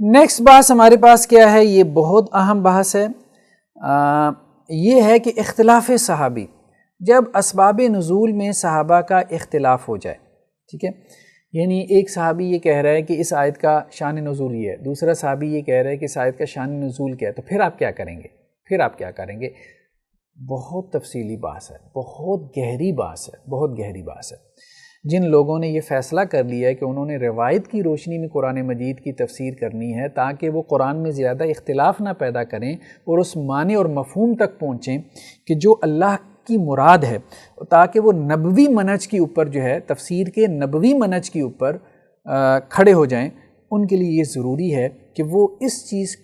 Next بحث ہمارے پاس کیا ہے؟ یہ بہت اہم بحث ہے، یہ ہے کہ اختلاف صحابی، جب اسباب نزول میں صحابہ کا اختلاف ہو جائے، ٹھیک ہے، یعنی ایک صحابی یہ کہہ رہا ہے کہ اس آیت کا شان نزول یہ ہے، دوسرا صحابی یہ کہہ رہا ہے کہ اس آیت کا شان نزول کیا ہے، تو پھر آپ کیا کریں گے؟ بہت تفصیلی بحث ہے، بہت گہری بحث ہے۔ جن لوگوں نے یہ فیصلہ کر لیا ہے کہ انہوں نے روایت کی روشنی میں قرآن مجید کی تفسیر کرنی ہے تاکہ وہ قرآن میں زیادہ اختلاف نہ پیدا کریں اور اس معنی اور مفہوم تک پہنچیں کہ جو اللہ کی مراد ہے، تاکہ وہ نبوی منہج کے اوپر جو ہے، تفسیر کے نبوی منہج کے اوپر کھڑے ہو جائیں، ان کے لیے یہ ضروری ہے کہ وہ اس چیز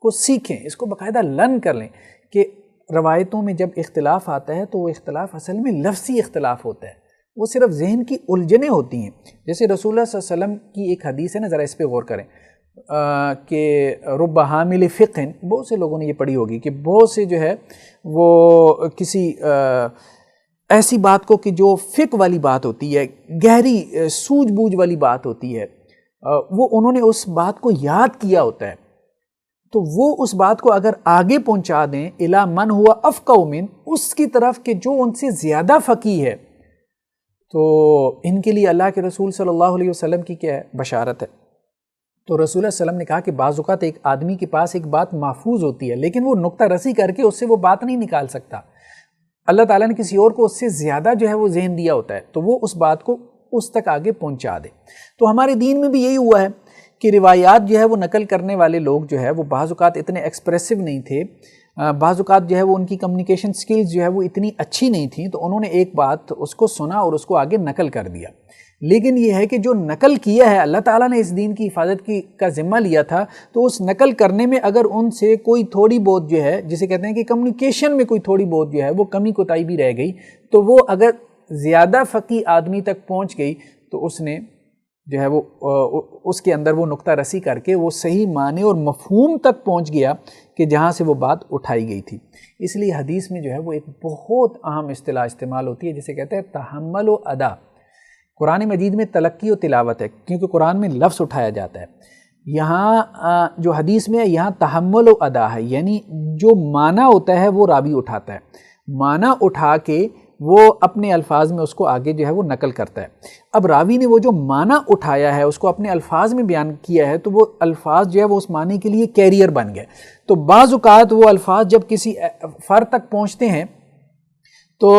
کو سیکھیں، اس کو باقاعدہ لرن کر لیں کہ روایتوں میں جب اختلاف آتا ہے تو وہ اختلاف اصل میں لفظی اختلاف ہوتا ہے، وہ صرف ذہن کی الجھنیں ہوتی ہیں۔ جیسے رسول اللہ صلی اللہ علیہ وسلم کی ایک حدیث ہے نا، ذرا اس پہ غور کریں کہ رب حامل فقہ، بہت سے لوگوں نے یہ پڑھی ہوگی کہ بہت سے جو ہے وہ کسی ایسی بات کو کہ جو فقہ والی بات ہوتی ہے، گہری سوجھ بوجھ والی بات ہوتی ہے، وہ انہوں نے اس بات کو یاد کیا ہوتا ہے، تو وہ اس بات کو اگر آگے پہنچا دیں الی من ہوا افقہ من، اس کی طرف کہ جو ان سے زیادہ فقیہ ہے، تو ان کے لیے اللہ کے رسول صلی اللہ علیہ وسلم کی کیا ہے؟ بشارت ہے۔ تو رسول اللہ صلی اللہ علیہ وسلم نے کہا کہ بعض اوقات ایک آدمی کے پاس ایک بات محفوظ ہوتی ہے لیکن وہ نقطہ رسی کر کے اس سے وہ بات نہیں نکال سکتا، اللہ تعالیٰ نے کسی اور کو اس سے زیادہ جو ہے وہ ذہن دیا ہوتا ہے، تو وہ اس بات کو اس تک آگے پہنچا دے۔ تو ہمارے دین میں بھی یہی ہوا ہے کہ روایات جو ہے وہ نقل کرنے والے لوگ جو ہے وہ بعض اوقات اتنے ایکسپریسو نہیں تھے، بعض اوقات جو ہے وہ ان کی کمیونیکیشن سکلز جو ہے وہ اتنی اچھی نہیں تھیں، تو انہوں نے ایک بات اس کو سنا اور اس کو آگے نقل کر دیا۔ لیکن یہ ہے کہ جو نقل کیا ہے، اللہ تعالیٰ نے اس دین کی حفاظت کا ذمہ لیا تھا، تو اس نقل کرنے میں اگر ان سے کوئی تھوڑی بہت جو ہے، جسے کہتے ہیں کہ کمیونیکیشن میں کوئی تھوڑی بہت جو ہے وہ کمی کوتاہی بھی رہ گئی، تو وہ اگر زیادہ فقیہ آدمی تک پہنچ گئی تو اس نے جو ہے وہ اس کے اندر وہ نقطہ رسی کر کے وہ صحیح معنی اور مفہوم تک پہنچ گیا کہ جہاں سے وہ بات اٹھائی گئی تھی۔ اس لیے حدیث میں جو ہے وہ ایک بہت اہم اصطلاح استعمال ہوتی ہے جسے کہتے ہیں تحمل و ادا۔ قرآن مجید میں تلقی و تلاوت ہے کیونکہ قرآن میں لفظ اٹھایا جاتا ہے، یہاں جو حدیث میں ہے یہاں تحمل و ادا ہے، یعنی جو معنی ہوتا ہے وہ راوی اٹھاتا ہے، معنی اٹھا کے وہ اپنے الفاظ میں اس کو آگے جو ہے وہ نقل کرتا ہے۔ اب راوی نے وہ جو معنی اٹھایا ہے اس کو اپنے الفاظ میں بیان کیا ہے، تو وہ الفاظ جو ہے وہ اس معنی کے لیے کیریئر بن گئے۔ تو بعض اوقات وہ الفاظ جب کسی فرد تک پہنچتے ہیں تو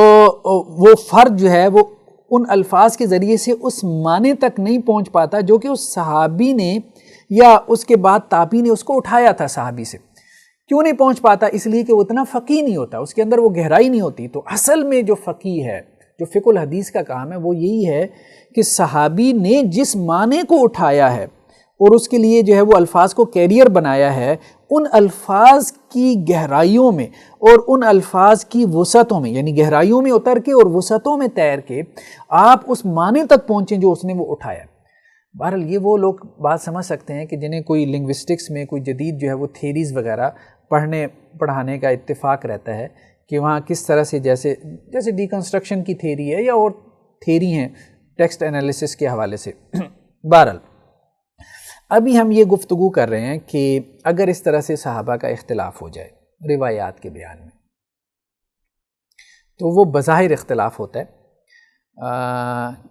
وہ فرد جو ہے وہ ان الفاظ کے ذریعے سے اس معنی تک نہیں پہنچ پاتا جو کہ اس صحابی نے یا اس کے بعد تابعی نے اس کو اٹھایا تھا صحابی سے۔ کیوں نہیں پہنچ پاتا؟ اس لیے کہ وہ اتنا فقیہ نہیں ہوتا، اس کے اندر وہ گہرائی نہیں ہوتی۔ تو اصل میں جو فقیہ ہے، جو فقہ الحدیث کا کام ہے، وہ یہی ہے کہ صحابی نے جس معنی کو اٹھایا ہے اور اس کے لیے جو ہے وہ الفاظ کو کیریئر بنایا ہے، ان الفاظ کی گہرائیوں میں اور ان الفاظ کی وسعتوں میں، یعنی گہرائیوں میں اتر کے اور وسعتوں میں تیر کے آپ اس معنی تک پہنچیں جو اس نے وہ اٹھایا۔ بہرحال یہ وہ لوگ بات سمجھ سکتے ہیں کہ جنہیں کوئی لنگوسٹکس میں کوئی جدید جو ہے وہ تھیریز وغیرہ پڑھانے کا اتفاق رہتا ہے کہ وہاں کس طرح سے جیسے ڈیکنسٹرکشن کی تھیری ہے یا اور تھیری ہیں ٹیکسٹ انالیسس کے حوالے سے۔ بہرحال ابھی ہم یہ گفتگو کر رہے ہیں کہ اگر اس طرح سے صحابہ کا اختلاف ہو جائے روایات کے بیان میں تو وہ بظاہر اختلاف ہوتا ہے،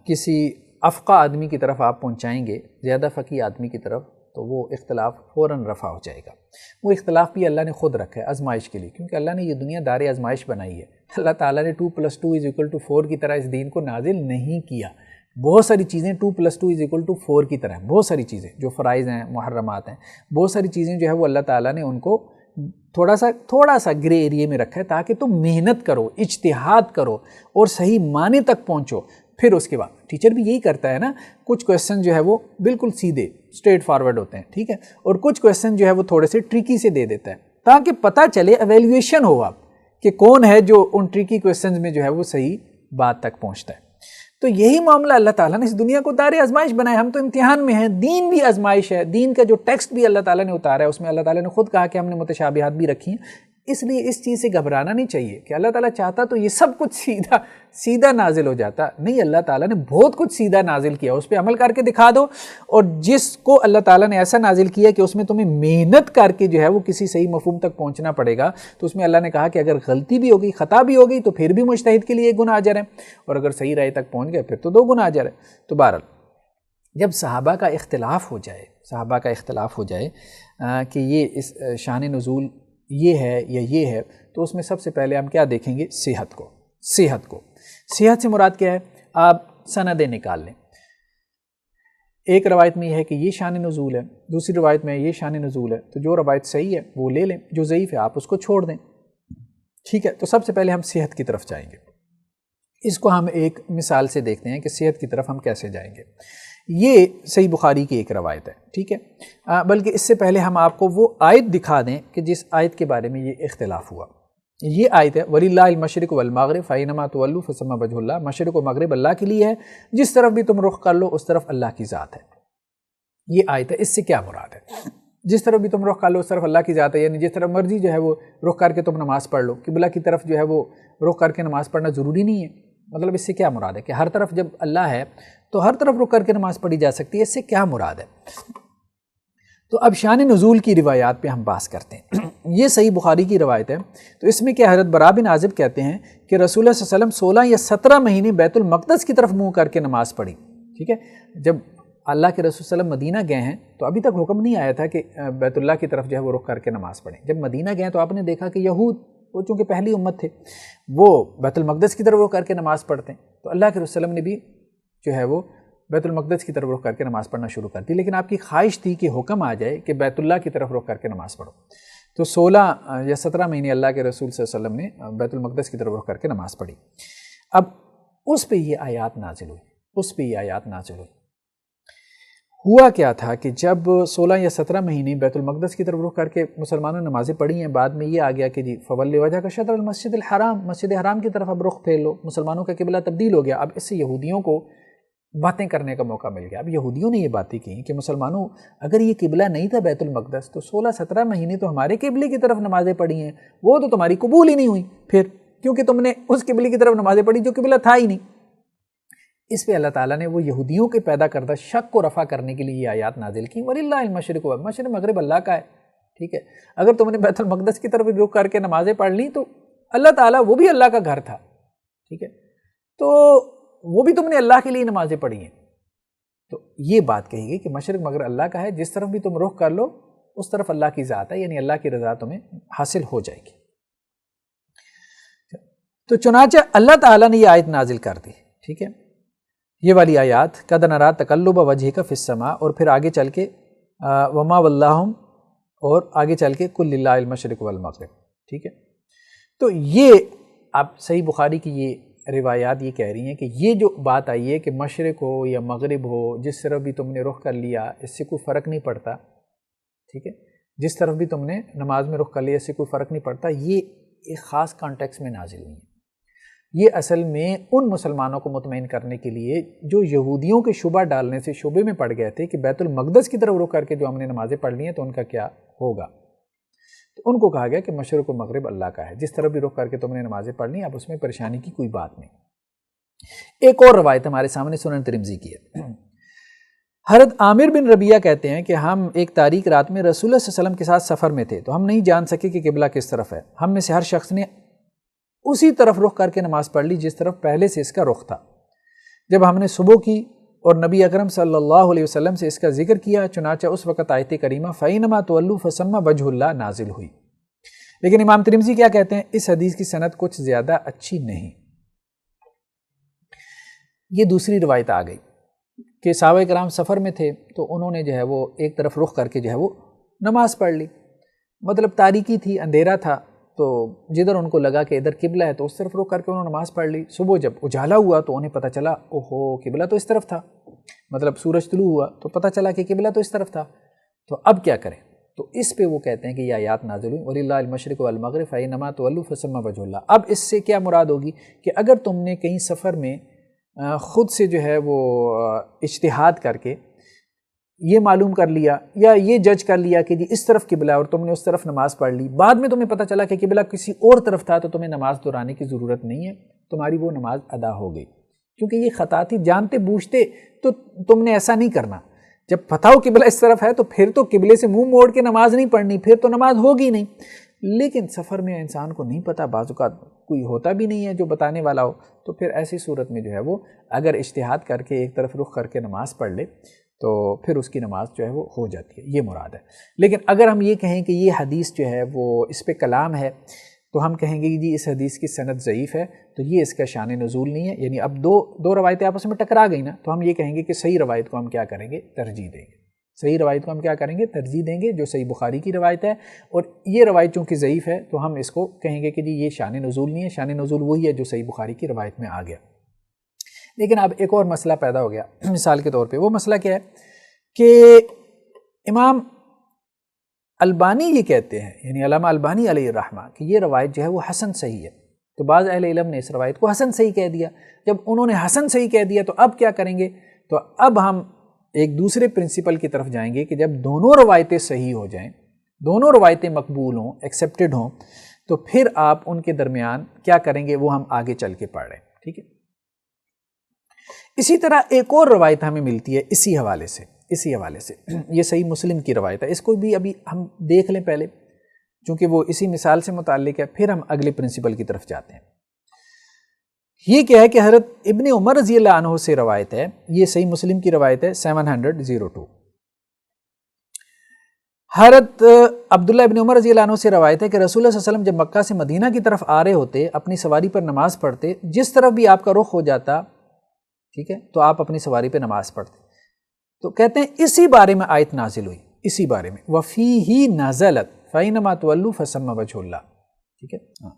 کسی افقہ آدمی کی طرف آپ پہنچائیں گے، زیادہ فقیہ آدمی کی طرف، تو وہ اختلاف فوراً رفع ہو جائے گا۔ وہ اختلاف بھی اللہ نے خود رکھا ہے آزمائش کے لیے، کیونکہ اللہ نے یہ دنیا دار آزمائش بنائی ہے۔ اللہ تعالیٰ نے 2+2=4 کی طرح اس دین کو نازل نہیں کیا۔ بہت ساری چیزیں 2+2=4 کی طرح، بہت ساری چیزیں جو فرائض ہیں، محرمات ہیں، بہت ساری چیزیں جو ہے وہ اللہ تعالیٰ نے ان کو تھوڑا سا گرے ایریے میں رکھا ہے تاکہ تم محنت کرو، اجتہاد کرو اور صحیح معنی تک پہنچو۔ پھر اس کے بعد ٹیچر بھی یہی کرتا ہے نا، کچھ کویسچن جو ہے وہ بالکل سیدھے اسٹریٹ فارورڈ ہوتے ہیں، ٹھیک ہے، اور کچھ کویسچن جو ہے وہ تھوڑے سے ٹریکی سے دے دیتا ہے تاکہ پتہ چلے، ایویلیویشن ہو اب کہ کون ہے جو ان ٹریکی کویسچنز میں جو ہے وہ صحیح بات تک پہنچتا ہے۔ تو یہی معاملہ اللہ تعالیٰ نے اس دنیا کو دار آزمائش بنایا، ہم تو امتحان میں ہیں، دین بھی آزمائش ہے، دین کا جو ٹیکسٹ بھی اللہ تعالیٰ نے اتارا ہے اس میں اللہ تعالیٰ نے خود کہا کہ ہم نے متشابہات بھی رکھی ہیں۔ اس لیے اس چیز سے گھبرانا نہیں چاہیے کہ اللہ تعالیٰ چاہتا تو یہ سب کچھ سیدھا نازل ہو جاتا. نہیں، اللہ تعالیٰ نے بہت کچھ سیدھا نازل کیا، اس پہ عمل کر کے دکھا دو. اور جس کو اللہ تعالیٰ نے ایسا نازل کیا کہ اس میں تمہیں محنت کر کے جو ہے وہ کسی صحیح مفہوم تک پہنچنا پڑے گا، تو اس میں اللہ نے کہا کہ اگر غلطی بھی ہوگی، خطا بھی ہوگی، تو پھر بھی مجتہد کے لیے 1 گناہ اجر ہے، اور اگر صحیح رائے تک پہنچ گئے پھر تو 2 گناہ اجر ہے. تو بہرحال جب صحابہ کا اختلاف ہو جائے کہ یہ اس شان نزول یہ ہے یا یہ ہے، تو اس میں سب سے پہلے ہم کیا دیکھیں گے؟ صحت کو. صحت سے مراد کیا ہے؟ آپ سندیں نکال لیں. ایک روایت میں یہ ہے کہ یہ شان نزول ہے، دوسری روایت میں یہ شان نزول ہے، تو جو روایت صحیح ہے وہ لے لیں، جو ضعیف ہے آپ اس کو چھوڑ دیں. ٹھیک ہے، تو سب سے پہلے ہم صحت کی طرف جائیں گے. اس کو ہم ایک مثال سے دیکھتے ہیں کہ صحت کی طرف ہم کیسے جائیں گے. یہ صحیح بخاری کی ایک روایت ہے. ٹھیک ہے، بلکہ اس سے پہلے ہم آپ کو وہ آیت دکھا دیں کہ جس آیت کے بارے میں یہ اختلاف ہوا. یہ آیت ہے وَلِلَّهِ الْمَشْرِقُ وَالْمَغْرِبُ فَأَيْنَمَا تُوَلُّوا فَثَمَّ وَجْهُ اللَّهِ. مشرق و مغرب اللہ کے لیے ہے، جس طرف بھی تم رخ کر لو اس طرف اللہ کی ذات ہے. یہ آیت ہے. اس سے کیا مراد ہے؟ جس طرف بھی تم رخ کر لو اس طرف اللہ کی ذات ہے، یعنی جس طرف مرضی جو ہے وہ رخ کر کے تم نماز پڑھ لو. قبلہ کی طرف جو ہے وہ رخ کر کے نماز پڑھنا ضروری نہیں ہے. مطلب اس سے کیا مراد ہے کہ ہر طرف جب اللہ ہے تو ہر طرف رخ کر کے نماز پڑھی جا سکتی ہے. اس سے کیا مراد ہے؟ تو اب شان نزول کی روایات پہ ہم بحث کرتے ہیں. یہ صحیح بخاری کی روایت ہے. تو اس میں کیا حضرت براء بن عازب کہتے ہیں کہ رسول اللہ صلی اللہ علیہ وسلم 16 یا 17 مہینے بیت المقدس کی طرف منہ کر کے نماز پڑھی. ٹھیک ہے، جب اللہ کے رسول صلی اللہ علیہ وسلم مدینہ گئے ہیں تو ابھی تک حکم نہیں آیا تھا کہ بیت اللہ کی طرف جو ہے وہ رخ کر کے نماز پڑھیں. جب مدینہ گئے تو آپ نے دیکھا کہ یہود، وہ چونکہ پہلی امت تھے، وہ بیت المقدس کی طرف رخ کر کے نماز پڑھتے ہیں. تو اللہ کے رسول صلی اللہ علیہ وسلم نے بھی جو ہے وہ بیت المقدس کی طرف رخ کر کے نماز پڑھنا شروع کر دی. لیکن آپ کی خواہش تھی کہ حکم آ جائے کہ بیت اللہ کی طرف رخ کر کے نماز پڑھو. تو 16 یا 17 مہینے اللہ کے رسول صلی اللہ علیہ وسلم نے بیت المقدس کی طرف رخ کر کے نماز پڑھی. اب اس پہ یہ آیات نازل ہوئی. ہوا کیا تھا کہ جب 16 یا 17 مہینے بیت المقدس کی طرف رخ کر کے مسلمانوں نے نمازیں پڑھی ہیں، بعد میں یہ آ گیا کہ جی فول وجہ کا شطر المسجد الحرام، مسجد حرام کی طرف اب رخ پھیر لو. مسلمانوں کا قبلہ تبدیل ہو گیا. اب اس سے یہودیوں کو باتیں کرنے کا موقع مل گیا. اب یہودیوں نے یہ باتیں کی کہ مسلمانوں اگر یہ قبلہ نہیں تھا بیت المقدس تو 16-17 مہینے تو ہمارے قبلے کی طرف نمازیں پڑھی ہیں، وہ تو تمہاری قبول ہی نہیں ہوئی پھر، کیونکہ تم نے اس قبلے کی طرف نمازیں پڑھی جو قبلہ تھا ہی نہیں. اس پہ اللہ تعالیٰ نے وہ یہودیوں کے پیدا کردہ شک کو رفع کرنے کے لیے یہ آیات نازل کی. وَلِلَّهِ الْمَشْرِقُ مشرق مغرب اللہ کا ہے. ٹھیک ہے، اگر تم نے بیت المقدس کی طرف رخ کر کے نمازیں پڑھ لی تو اللہ تعالیٰ وہ بھی اللہ کا گھر تھا. ٹھیک ہے، تو وہ بھی تم نے اللہ کے لیے نمازیں پڑھی ہیں. تو یہ بات کہی گئی کہ مشرق مغرب اللہ کا ہے، جس طرف بھی تم رخ کر لو اس طرف اللہ کی ذات ہے، یعنی اللہ کی رضا تمہیں حاصل ہو جائے گی. تو چنانچہ اللہ تعالیٰ نے یہ آیت نازل کر دی. ٹھیک ہے، یہ والی آیات قد نری تقلب وجهک فی السماء، اور پھر آگے چل کے وما واللہم، اور آگے چل کے کل للہ المشرق والمغرب. ٹھیک ہے، تو یہ اب صحیح بخاری کی یہ روایات یہ کہہ رہی ہیں کہ یہ جو بات آئی ہے کہ مشرق ہو یا مغرب ہو، جس طرف بھی تم نے رخ کر لیا اس سے کوئی فرق نہیں پڑتا. ٹھیک ہے، جس طرف بھی تم نے نماز میں رخ کر لیا اس سے کوئی فرق نہیں پڑتا. یہ ایک خاص کانٹیکس میں نازل ہوئی ہے. یہ اصل میں ان مسلمانوں کو مطمئن کرنے کے لیے جو یہودیوں کے شبہ ڈالنے سے شبے میں پڑ گئے تھے کہ بیت المقدس کی طرف رخ کر کے جو ہم نے نمازیں پڑھ لی ہیں تو ان کا کیا ہوگا. تو ان کو کہا گیا کہ مشرق و مغرب اللہ کا ہے، جس طرف بھی رخ کر کے تم نے نمازیں پڑھ لی، اب اس میں پریشانی کی کوئی بات نہیں. ایک اور روایت ہمارے سامنے سنن ترمذی کی ہے. حضرت عامر بن ربیعہ کہتے ہیں کہ ہم ایک تاریک رات میں رسول اللہ صلی اللہ علیہ وسلم کے ساتھ سفر میں تھے، تو ہم نہیں جان سکے کہ قبلہ کس طرف ہے. ہم میں سے ہر شخص نے اسی طرف رخ کر کے نماز پڑھ لی جس طرف پہلے سے اس کا رخ تھا. جب ہم نے صبح کی اور نبی اکرم صلی اللہ علیہ وسلم سے اس کا ذکر کیا، چنانچہ اس وقت آیت کریمہ فَإِنَّمَا تُوَلُّوا فَثَمَّ وَجْهُ اللَّهِ نازل ہوئی. لیکن امام ترمذی کیا کہتے ہیں؟ اس حدیث کی سند کچھ زیادہ اچھی نہیں. یہ دوسری روایت آ گئی کہ صحابہ کرام سفر میں تھے تو انہوں نے جو ہے وہ ایک طرف رخ کر کے جو ہے وہ نماز پڑھ لی. مطلب تاریکی تھی، اندھیرا تھا، تو جدھر ان کو لگا کہ ادھر قبلہ ہے تو اس طرف رخ کر کے انہوں نے نماز پڑھ لی. صبح جب اجالا ہوا تو انہیں پتہ چلا اوہو قبلہ تو اس طرف تھا. مطلب سورج طلوع ہوا تو پتہ چلا کہ قبلہ تو اس طرف تھا. تو اب کیا کریں؟ تو اس پہ وہ کہتے ہیں کہ یہ آیات نازل ہوئی وَلِلَّهِ الْمَشْرِقُ وَالْمَغْرِبُ فَأَيْنَمَا تُوَلُّوا فَثَمَّ وَجْهُ اللَّهِ. اب اس سے کیا مراد ہوگی کہ اگر تم نے کہیں سفر میں خود سے جو ہے وہ اجتہاد کر کے یہ معلوم کر لیا یا یہ جج کر لیا کہ جی اس طرف قبلہ اور تم نے اس طرف نماز پڑھ لی، بعد میں تمہیں پتہ چلا کہ قبلہ کسی اور طرف تھا، تو تمہیں نماز دہرانے کی ضرورت نہیں ہے، تمہاری وہ نماز ادا ہو گئی، کیونکہ یہ خطا تھی، جانتے بوجھتے تو تم نے ایسا نہیں کرنا۔ جب پتہ ہو قبلہ اس طرف ہے تو پھر تو قبلے سے منہ موڑ کے نماز نہیں پڑھنی، پھر تو نماز ہوگی نہیں۔ لیکن سفر میں انسان کو نہیں پتہ، بعض اوقات کوئی ہوتا بھی نہیں ہے جو بتانے والا ہو، تو پھر ایسی صورت میں جو ہے وہ اگر اجتہاد کر کے ایک طرف رخ کر کے نماز پڑھ لے تو پھر اس کی نماز جو ہے وہ ہو جاتی ہے، یہ مراد ہے۔ لیکن اگر ہم یہ کہیں کہ یہ حدیث جو ہے وہ اس پہ کلام ہے، تو ہم کہیں گے کہ جی اس حدیث کی سند ضعیف ہے، تو یہ اس کا شان نزول نہیں ہے، یعنی اب دو روایتیں آپس میں ٹکرا گئی نا، تو ہم یہ کہیں گے کہ صحیح روایت کو ہم کیا کریں گے؟ ترجیح دیں گے۔ صحیح روایت کو ہم کیا کریں گے؟ ترجیح دیں گے، جو صحیح بخاری کی روایت ہے، اور یہ روایت چونکہ ضعیف ہے تو ہم اس کو کہیں گے کہ جی یہ شان نزول نہیں ہے، شان نزول وہی ہے جو صحیح بخاری کی روایت میں آ گیا۔ لیکن اب ایک اور مسئلہ پیدا ہو گیا مثال کے طور پہ، وہ مسئلہ کیا ہے کہ امام البانی یہ کہتے ہیں، یعنی علامہ البانی علیہ الرحمہ، کہ یہ روایت جو ہے وہ حسن صحیح ہے، تو بعض اہل علم نے اس روایت کو حسن صحیح کہہ دیا۔ جب انہوں نے حسن صحیح کہہ دیا تو اب کیا کریں گے؟ تو اب ہم ایک دوسرے پرنسپل کی طرف جائیں گے کہ جب دونوں روایتیں صحیح ہو جائیں، دونوں روایتیں مقبول ہوں، ایکسیپٹڈ ہوں، تو پھر آپ ان کے درمیان کیا کریں گے وہ ہم آگے چل کے پڑھ رہے ہیں، ٹھیک ہے۔ اسی طرح ایک اور روایت ہمیں ملتی ہے اسی حوالے سے، یہ صحیح مسلم کی روایت ہے، اس کو بھی ابھی ہم دیکھ لیں پہلے، چونکہ وہ اسی مثال سے متعلق ہے، پھر ہم اگلے پرنسپل کی طرف جاتے ہیں۔ یہ کیا ہے کہ حضرت ابن عمر رضی اللہ عنہ سے روایت ہے، یہ صحیح مسلم کی روایت ہے 702۔ حضرت عبداللہ ابن عمر رضی اللہ عنہ سے روایت ہے کہ رسول اللہ صلی اللہ علیہ وسلم جب مکہ سے مدینہ کی طرف آ رہے ہوتے، اپنی سواری پر نماز پڑھتے، جس طرف بھی آپ کا رخ ہو جاتا، ٹھیک ہے، تو آپ اپنی سواری پہ نماز پڑھتے۔ تو کہتے ہیں اسی بارے میں آیت نازل ہوئی، اسی بارے میں، وَفِيهِ نَزَلَتْ فَإِنَّمَا تُوَلُّوا فَثَمَّ وَجْهُ اللَّهِ، ٹھیک ہے۔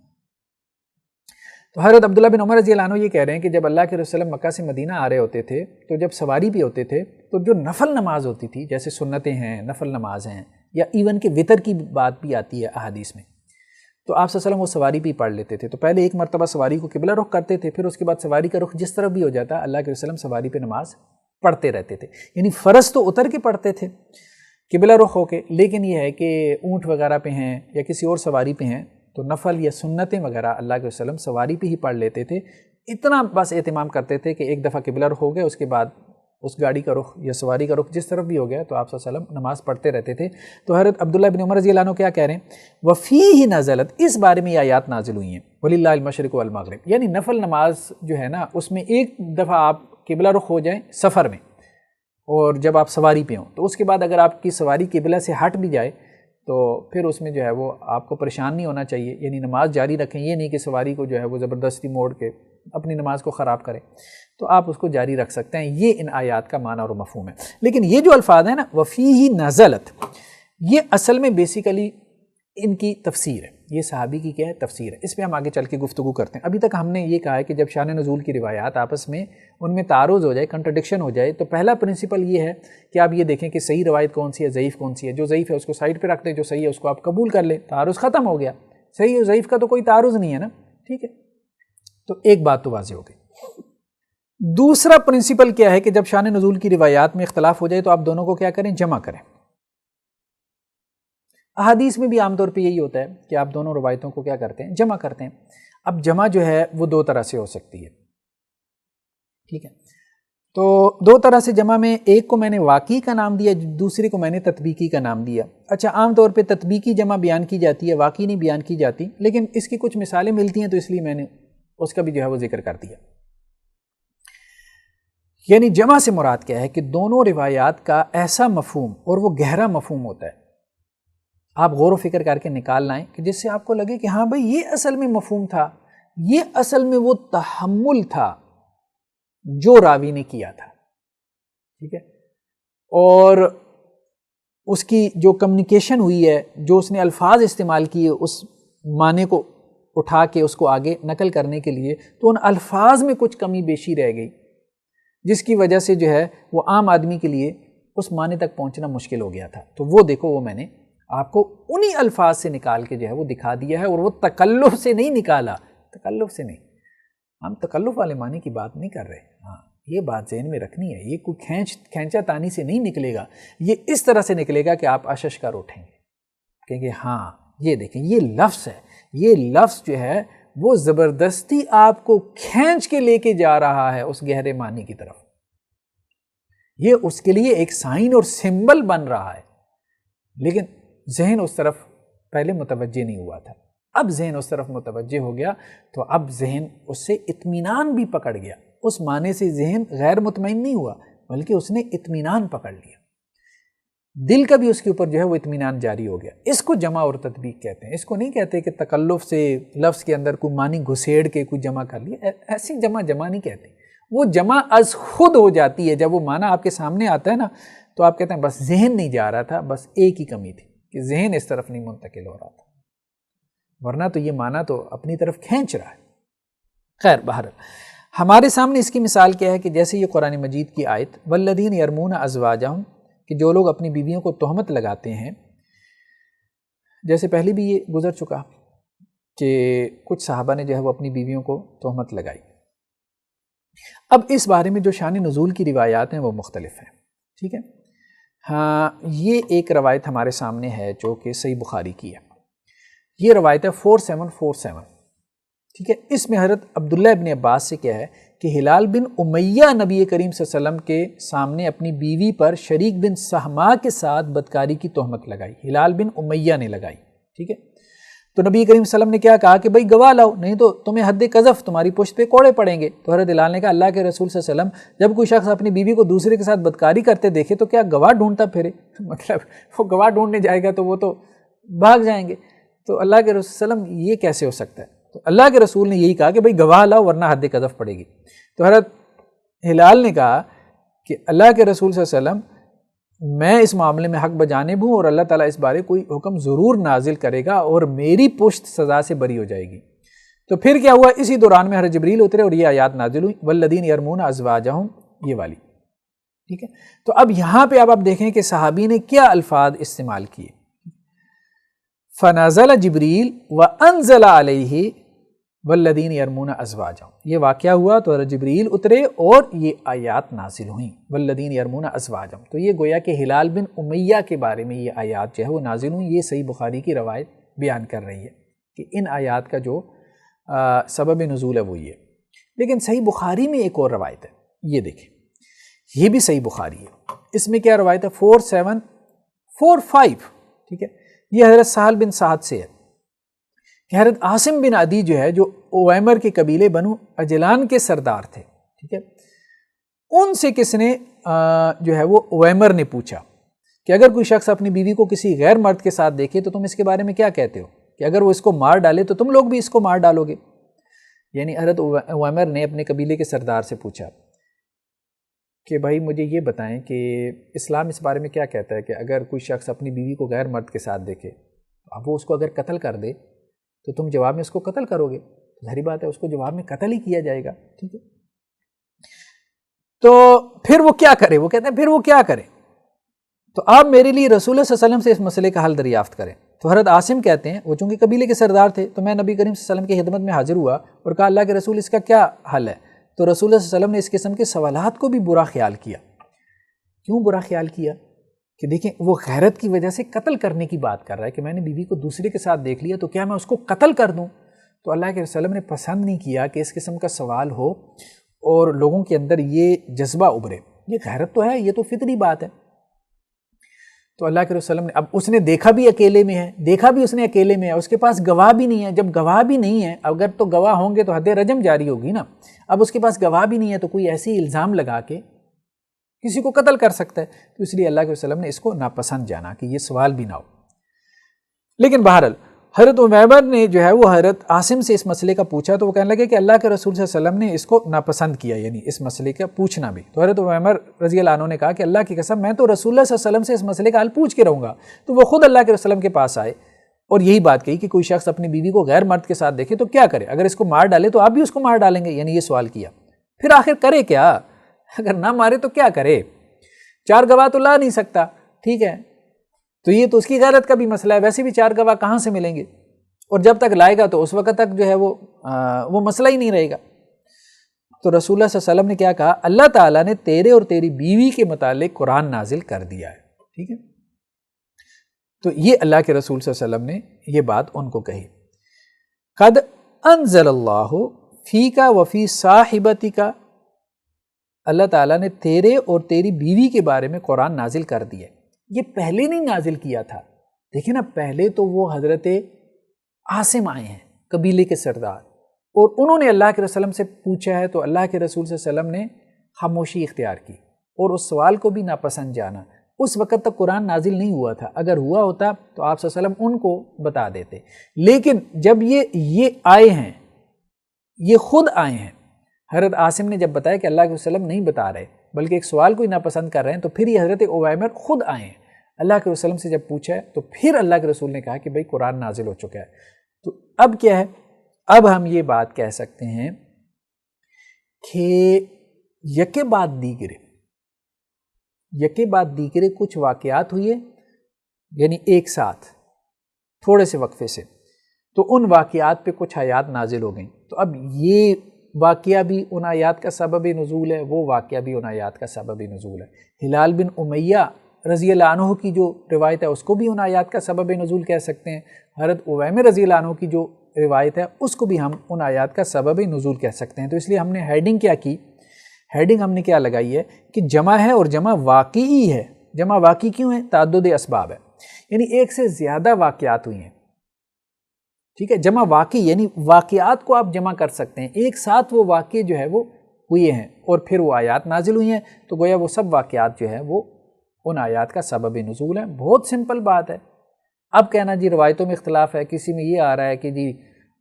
تو حضرت عبداللہ بن عمر رضی اللہ عنہ یہ کہہ رہے ہیں کہ جب اللہ کے رسول مکہ سے مدینہ آ رہے ہوتے تھے تو جب سواری پہ ہوتے تھے تو جو نفل نماز ہوتی تھی، جیسے سنتیں ہیں، نفل نماز ہیں، یا ایون کہ وتر کی بات بھی آتی ہے احادیث میں، تو آپ صلی اللہ علیہ وسلم وہ سواری پہ ہی پڑھ لیتے تھے۔ تو پہلے ایک مرتبہ سواری کو قبلہ رخ کرتے تھے، پھر اس کے بعد سواری کا رخ جس طرف بھی ہو جاتا اللہ کے رسول سواری پہ نماز پڑھتے رہتے تھے، یعنی فرض تو اتر کے پڑھتے تھے قبلہ رخ ہو کے، لیکن یہ ہے کہ اونٹ وغیرہ پہ ہیں یا کسی اور سواری پہ ہیں تو نفل یا سنتیں وغیرہ اللہ کے وسلم سواری پہ ہی پڑھ لیتے تھے، اتنا بس اہتمام کرتے تھے کہ ایک دفعہ قبلہ رخ ہو گیا، اس کے بعد اس گاڑی کا رخ یا سواری کا رخ جس طرف بھی ہو گیا تو آپ صلی اللہ علیہ وسلم نماز پڑھتے رہتے تھے۔ تو حضرت عبداللہ بن عمر رضی اللہ عنہ کیا کہہ رہے ہیں؟ وَفِيهِ نَزَلَتْ، اس بارے میں یہ آیات نازل ہوئی ہیں، وَلِلَّهِ الْمَشْرِقُ وَالْمَغْرِبُ، یعنی نفل نماز جو ہے نا اس میں ایک دفعہ آپ قبلہ رخ ہو جائیں سفر میں، اور جب آپ سواری پہ ہوں تو اس کے بعد اگر آپ کی سواری قبلہ سے ہٹ بھی جائے تو پھر اس میں جو ہے وہ آپ کو پریشان نہیں ہونا چاہیے، یعنی نماز جاری رکھیں، یہ نہیں کہ سواری کو جو ہے وہ زبردستی موڑ کے اپنی نماز کو خراب کریں، تو آپ اس کو جاری رکھ سکتے ہیں۔ یہ ان آیات کا معنی اور مفہوم ہے۔ لیکن یہ جو الفاظ ہیں نا وَفِيهِ نَزَلَتْ، یہ اصل میں بیسیکلی ان کی تفسیر ہے، یہ صحابی کی کیا ہے؟ تفسیر ہے۔ اس پہ ہم آگے چل کے گفتگو کرتے ہیں۔ ابھی تک ہم نے یہ کہا ہے کہ جب شان نزول کی روایات آپس میں ان میں تعارض ہو جائے، کنٹرڈکشن ہو جائے، تو پہلا پرنسپل یہ ہے کہ آپ یہ دیکھیں کہ صحیح روایت کون سی ہے، ضعیف کون سی ہے۔ جو ضعیف ہے اس کو سائڈ پہ رکھ دیں، جو صحیح ہے اس کو آپ قبول کر لیں، تعارض ختم ہو گیا۔ صحیح اور ضعیف کا تو کوئی تعارض نہیں ہے نا، ٹھیک ہے۔ تو ایک بات تو واضح ہو گئی۔ دوسرا پرنسپل کیا ہے کہ جب شان نزول کی روایات میں اختلاف ہو جائے تو آپ دونوں کو کیا کریں؟ جمع کریں۔ احادیث میں بھی عام طور پہ یہی ہوتا ہے کہ آپ دونوں روایتوں کو کیا کرتے ہیں؟ جمع کرتے ہیں۔ اب جمع جو ہے وہ دو طرح سے ہو سکتی ہے، ٹھیک ہے۔ تو دو طرح سے جمع میں، ایک کو میں نے واقعی کا نام دیا، دوسرے کو میں نے تطبیقی کا نام دیا۔ اچھا، عام طور پہ تطبیقی جمع بیان کی جاتی ہے، واقعی نہیں بیان کی جاتی، لیکن اس کی کچھ مثالیں ملتی ہیں تو اس لیے میں نے اس کا بھی جو ہے وہ ذکر کر دیا۔ یعنی جمع سے مراد کیا ہے کہ دونوں روایات کا ایسا مفہوم اور وہ گہرا مفہوم ہوتا ہے، آپ غور و فکر کر کے نکال لائیں کہ جس سے آپ کو لگے کہ ہاں بھائی یہ اصل میں مفہوم تھا، یہ اصل میں وہ تحمل تھا جو راوی نے کیا تھا، ٹھیک ہے، اور اس کی جو کمیونیکیشن ہوئی ہے، جو اس نے الفاظ استعمال کیے اس معنی کو اٹھا کے اس کو آگے نقل کرنے کے لیے، تو ان الفاظ میں کچھ کمی بیشی رہ گئی جس کی وجہ سے جو ہے وہ عام آدمی کے لیے اس معنی تک پہنچنا مشکل ہو گیا تھا۔ تو وہ دیکھو، وہ میں نے آپ کو انہی الفاظ سے نکال کے جو ہے وہ دکھا دیا ہے، اور وہ تکلف سے نہیں نکالا، تکلف سے نہیں، ہم تکلف والے معنی کی بات نہیں کر رہے، ہاں یہ بات ذہن میں رکھنی ہے، یہ کوئی کھینچا تانی سے نہیں نکلے گا، یہ اس طرح سے نکلے گا کہ آپ اشش کر اٹھیں گے کہ ہاں یہ دیکھیں یہ لفظ ہے، یہ لفظ جو ہے وہ زبردستی آپ کو کھینچ کے لے کے جا رہا ہے اس گہرے معنی کی طرف، یہ اس کے لیے ایک سائن اور سمبل بن رہا ہے، لیکن ذہن اس طرف پہلے متوجہ نہیں ہوا تھا، اب ذہن اس طرف متوجہ ہو گیا تو اب ذہن اس سے اطمینان بھی پکڑ گیا، اس معنی سے ذہن غیر مطمئن نہیں ہوا بلکہ اس نے اطمینان پکڑ لیا، دل کا بھی اس کے اوپر جو ہے وہ اطمینان جاری ہو گیا۔ اس کو جمع اور تطبیق کہتے ہیں، اس کو نہیں کہتے کہ تکلف سے لفظ کے اندر کوئی معنی گھسیڑ کے کوئی جمع کر لیا، ایسی جمع نہیں کہتے، وہ جمع از خود ہو جاتی ہے، جب وہ معنی آپ کے سامنے آتا ہے نا تو آپ کہتے ہیں بس ذہن نہیں جا رہا تھا، بس ایک ہی کمی تھی کہ ذہن اس طرف نہیں منتقل ہو رہا تھا، ورنہ تو یہ معنی تو اپنی طرف کھینچ رہا ہے۔ خیر بہرحال ہمارے سامنے اس کی مثال کیا ہے کہ جیسے یہ قرآن مجید کی آیت والذین یرمون ازواجہم، کہ جو لوگ اپنی بیویوں کو تہمت لگاتے ہیں، جیسے پہلے بھی یہ گزر چکا کہ کچھ صحابہ نے جو ہے وہ اپنی بیویوں کو تہمت لگائی۔ اب اس بارے میں جو شان نزول کی روایات ہیں وہ مختلف ہیں، ٹھیک ہے۔ ہاں یہ ایک روایت ہمارے سامنے ہے جو کہ صحیح بخاری کی ہے، یہ روایت ہے 4747، ٹھیک ہے۔ اس میں حضرت عبداللہ ابن عباس سے کیا ہے کہ ہلال بن امیہ نبی کریم صلی اللہ علیہ وسلم کے سامنے اپنی بیوی پر شریک بن سہما کے ساتھ بدکاری کی تہمت لگائی، ہلال بن امیہ نے لگائی، ٹھیک ہے۔ تو نبی کریم صلی اللہ علیہ وسلم نے کیا کہا کہ بھائی گواہ لاؤ، نہیں تو تمہیں حد قذف، تمہاری پشت پہ کوڑے پڑیں گے۔ تو حضرت ہلال نے کہا اللہ کے رسول صلی اللہ علیہ وسلم جب کوئی شخص اپنی بیوی کو دوسرے کے ساتھ بدکاری کرتے دیکھے تو کیا گواہ ڈھونڈتا پھرے؟ مطلب وہ گواہ ڈھونڈنے جائے گا تو وہ تو بھاگ جائیں گے، تو اللہ کے رسول صلی اللہ علیہ وسلم یہ کیسے ہو سکتا ہے؟ تو اللہ کے رسول نے یہی کہا کہ بھئی گواہ لاؤ ورنہ حد قذف پڑے گی۔ تو حضرت ہلال نے کہا کہ اللہ کے رسول صلی اللہ علیہ وسلم میں اس معاملے میں حق بجانب ہوں اور اللہ تعالیٰ اس بارے کوئی حکم ضرور نازل کرے گا اور میری پشت سزا سے بری ہو جائے گی۔ تو پھر کیا ہوا، اسی دوران میں حضرت جبریل اترے اور یہ آیات نازل ہوئی والذین یرمون ازواجہم، یہ والی، ٹھیک ہے۔ تو اب یہاں پہ اب آپ دیکھیں کہ صحابی نے کیا الفاظ استعمال کیے، فنزل جبریل وانزل علیہ والذین یرمون ازواجہم، یہ واقعہ ہوا تو حضرت جبریل اترے اور یہ آیات نازل ہوئیں والذین یرمون ازواجہم۔ تو یہ گویا کہ ہلال بن امیہ کے بارے میں یہ آیات جو ہے وہ نازل ہوئیں، یہ صحیح بخاری کی روایت بیان کر رہی ہے کہ ان آیات کا جو سبب نزول ہے وہ یہ۔ لیکن صحیح بخاری میں ایک اور روایت ہے، یہ دیکھیں، یہ بھی صحیح بخاری ہے، اس میں کیا روایت ہے 4745، ٹھیک ہے۔ یہ حضرت سہل بن سعد سے ہے کہ حضرت عاصم بن عدی جو ہے جو اویمر کے قبیلے بنو اجلان کے سردار تھے، ٹھیک ہے، ان سے کس نے جو ہے وہ اویمر نے پوچھا کہ اگر کوئی شخص اپنی بیوی کو کسی غیر مرد کے ساتھ دیکھے تو تم اس کے بارے میں کیا کہتے ہو کہ اگر وہ اس کو مار ڈالے تو تم لوگ بھی اس کو مار ڈالو گے؟ یعنی حضرت اویمر نے اپنے قبیلے کے سردار سے پوچھا کہ بھائی مجھے یہ بتائیں کہ اسلام اس بارے میں کیا کہتا ہے کہ اگر کوئی شخص اپنی بیوی کو غیر مرد کے ساتھ دیکھے، اب وہ اس کو اگر قتل کر دے تو تم جواب میں اس کو قتل کرو گے؟ ظاہری بات ہے اس کو جواب میں قتل ہی کیا جائے گا، ٹھیک ہے۔ تو پھر وہ کیا کرے؟ وہ کہتے ہیں پھر وہ کیا کرے؟ تو آپ میرے لیے رسول اللہ صلی اللہ علیہ وسلم سے اس مسئلے کا حل دریافت کریں۔ تو حضرت عاصم کہتے ہیں وہ چونکہ قبیلے کے سردار تھے تو میں نبی کریم صلی اللہ علیہ وسلم کی خدمت میں حاضر ہوا اور کہا اللہ کے رسول اس کا کیا حل ہے؟ تو رسول اللہ صلی اللہ علیہ وسلم نے اس قسم کے سوالات کو بھی برا خیال کیا۔ کیوں برا خیال کیا؟ کہ دیکھیں وہ غیرت کی وجہ سے قتل کرنے کی بات کر رہا ہے کہ میں نے بیوی کو دوسرے کے ساتھ دیکھ لیا تو کیا میں اس کو قتل کر دوں؟ تو اللہ کے رسول نے پسند نہیں کیا کہ اس قسم کا سوال ہو اور لوگوں کے اندر یہ جذبہ ابھرے، یہ غیرت تو ہے، یہ تو فطری بات ہے۔ تو اللہ کے رسول نے اب اس نے دیکھا بھی اکیلے میں ہے، دیکھا بھی اس نے اکیلے میں ہے، اس کے پاس گواہ بھی نہیں ہے، جب گواہ بھی نہیں ہے، اگر تو گواہ ہوں گے تو حد رجم جاری ہوگی نا، اب اس کے پاس گواہ بھی نہیں ہے تو کوئی ایسی الزام لگا کے کسی کو قتل کر سکتا ہے، تو اس لیے اللہ کے وسلم نے اس کو ناپسند جانا کہ یہ سوال بھی نہ ہو۔ لیکن بہرحال حضرت عمیمر نے جو ہے وہ حضرت عاصم سے اس مسئلے کا پوچھا تو وہ کہنے لگے کہ اللہ کے رسول صلی اللہ علیہ وسلم نے اس کو ناپسند کیا، یعنی اس مسئلے کا پوچھنا بھی۔ تو حضرت عمیمر رضی اللہ عنہ نے کہا کہ اللہ کی قسم میں تو رسول اللہ صلی اللہ علیہ وسلم سے اس مسئلے کا حل پوچھ کے رہوں گا۔ تو وہ خود اللہ کے رسول کے پاس آئے اور یہی بات کہی کہ کوئی شخص اپنی بیوی کو غیر مرد کے ساتھ دیکھے تو کیا کرے؟ اگر اس کو مار ڈالے تو آپ بھی اس کو مار ڈالیں گے؟ یعنی یہ سوال کیا۔ پھر آخر کرے کیا؟ اگر نہ مارے تو کیا کرے؟ 4 گواہ تو لا نہیں سکتا، ٹھیک ہے، تو یہ تو اس کی غیرت کا بھی مسئلہ ہے، ویسے بھی 4 گواہ کہاں سے ملیں گے؟ اور جب تک لائے گا تو اس وقت تک جو ہے وہ مسئلہ ہی نہیں رہے گا۔ تو رسول اللہ صلی اللہ علیہ وسلم نے کیا کہا؟ اللہ تعالیٰ نے تیرے اور تیری بیوی کے متعلق قرآن نازل کر دیا ہے. ٹھیک ہے، تو یہ اللہ کے رسول صلی اللہ علیہ وسلم نے یہ بات ان کو کہی. قد انزل اللہ فیکا وفی صاحبتکا، اللہ تعالیٰ نے تیرے اور تیری بیوی کے بارے میں قرآن نازل کر دیا. یہ پہلے نہیں نازل کیا تھا. دیکھیں نا، پہلے تو وہ حضرت عاصم آئے ہیں، قبیلے کے سردار، اور انہوں نے اللہ کے رسول سے پوچھا ہے، تو اللہ کے رسول صلی اللہ علیہ وسلم نے خاموشی اختیار کی اور اس سوال کو بھی ناپسند جانا. اس وقت تک قرآن نازل نہیں ہوا تھا، اگر ہوا ہوتا تو آپ صلی اللہ علیہ وسلم ان کو بتا دیتے. لیکن جب یہ آئے ہیں، یہ خود آئے ہیں، حضرت عاصم نے جب بتایا کہ اللہ کے وسلم نہیں بتا رہے بلکہ ایک سوال کو ہی ناپسند کر رہے ہیں، تو پھر یہ حضرت اویمر خود آئے ہیں. اللہ کے وسلم سے جب پوچھا ہے تو پھر اللہ کے رسول نے کہا کہ بھئی قرآن نازل ہو چکا ہے. تو اب کیا ہے؟ اب ہم یہ بات کہہ سکتے ہیں کہ یکے بعد دیگرے کچھ واقعات ہوئے، یعنی ایک ساتھ تھوڑے سے وقفے سے، تو ان واقعات پہ کچھ آیات نازل ہو گئیں. تو اب یہ واقعہ بھی ان آیات کا سبب نزول ہے، وہ واقعہ بھی ان آیات کا سبب نزول ہے. ہلال بن امیہ رضی اللہ عنہ کی جو روایت ہے اس کو بھی ان آیات کا سبب نزول کہہ سکتے ہیں. حضرت اویمر رضی اللہ عنہ کی جو روایت ہے اس کو بھی ہم ان آیات کا سبب نزول کہہ سکتے ہیں. تو اس لیے ہم نے ہیڈنگ کیا کی؟ ہیڈنگ ہم نے کیا لگائی ہے کہ جمع ہے اور جمع واقعی ہے. جمع واقعی کیوں ہے؟ تعدد اسباب ہے، یعنی ایک سے زیادہ واقعات ہوئی ہیں. ٹھیک ہے، جمع واقعی یعنی واقعات کو آپ جمع کر سکتے ہیں، ایک ساتھ وہ واقع جو ہے وہ ہوئے ہیں اور پھر وہ آیات نازل ہوئی ہیں. تو گویا وہ سب واقعات جو ہیں وہ ان آیات کا سبب نزول ہے. بہت سمپل بات ہے. اب کہنا جی روایتوں میں اختلاف ہے، کسی میں یہ آ رہا ہے کہ جی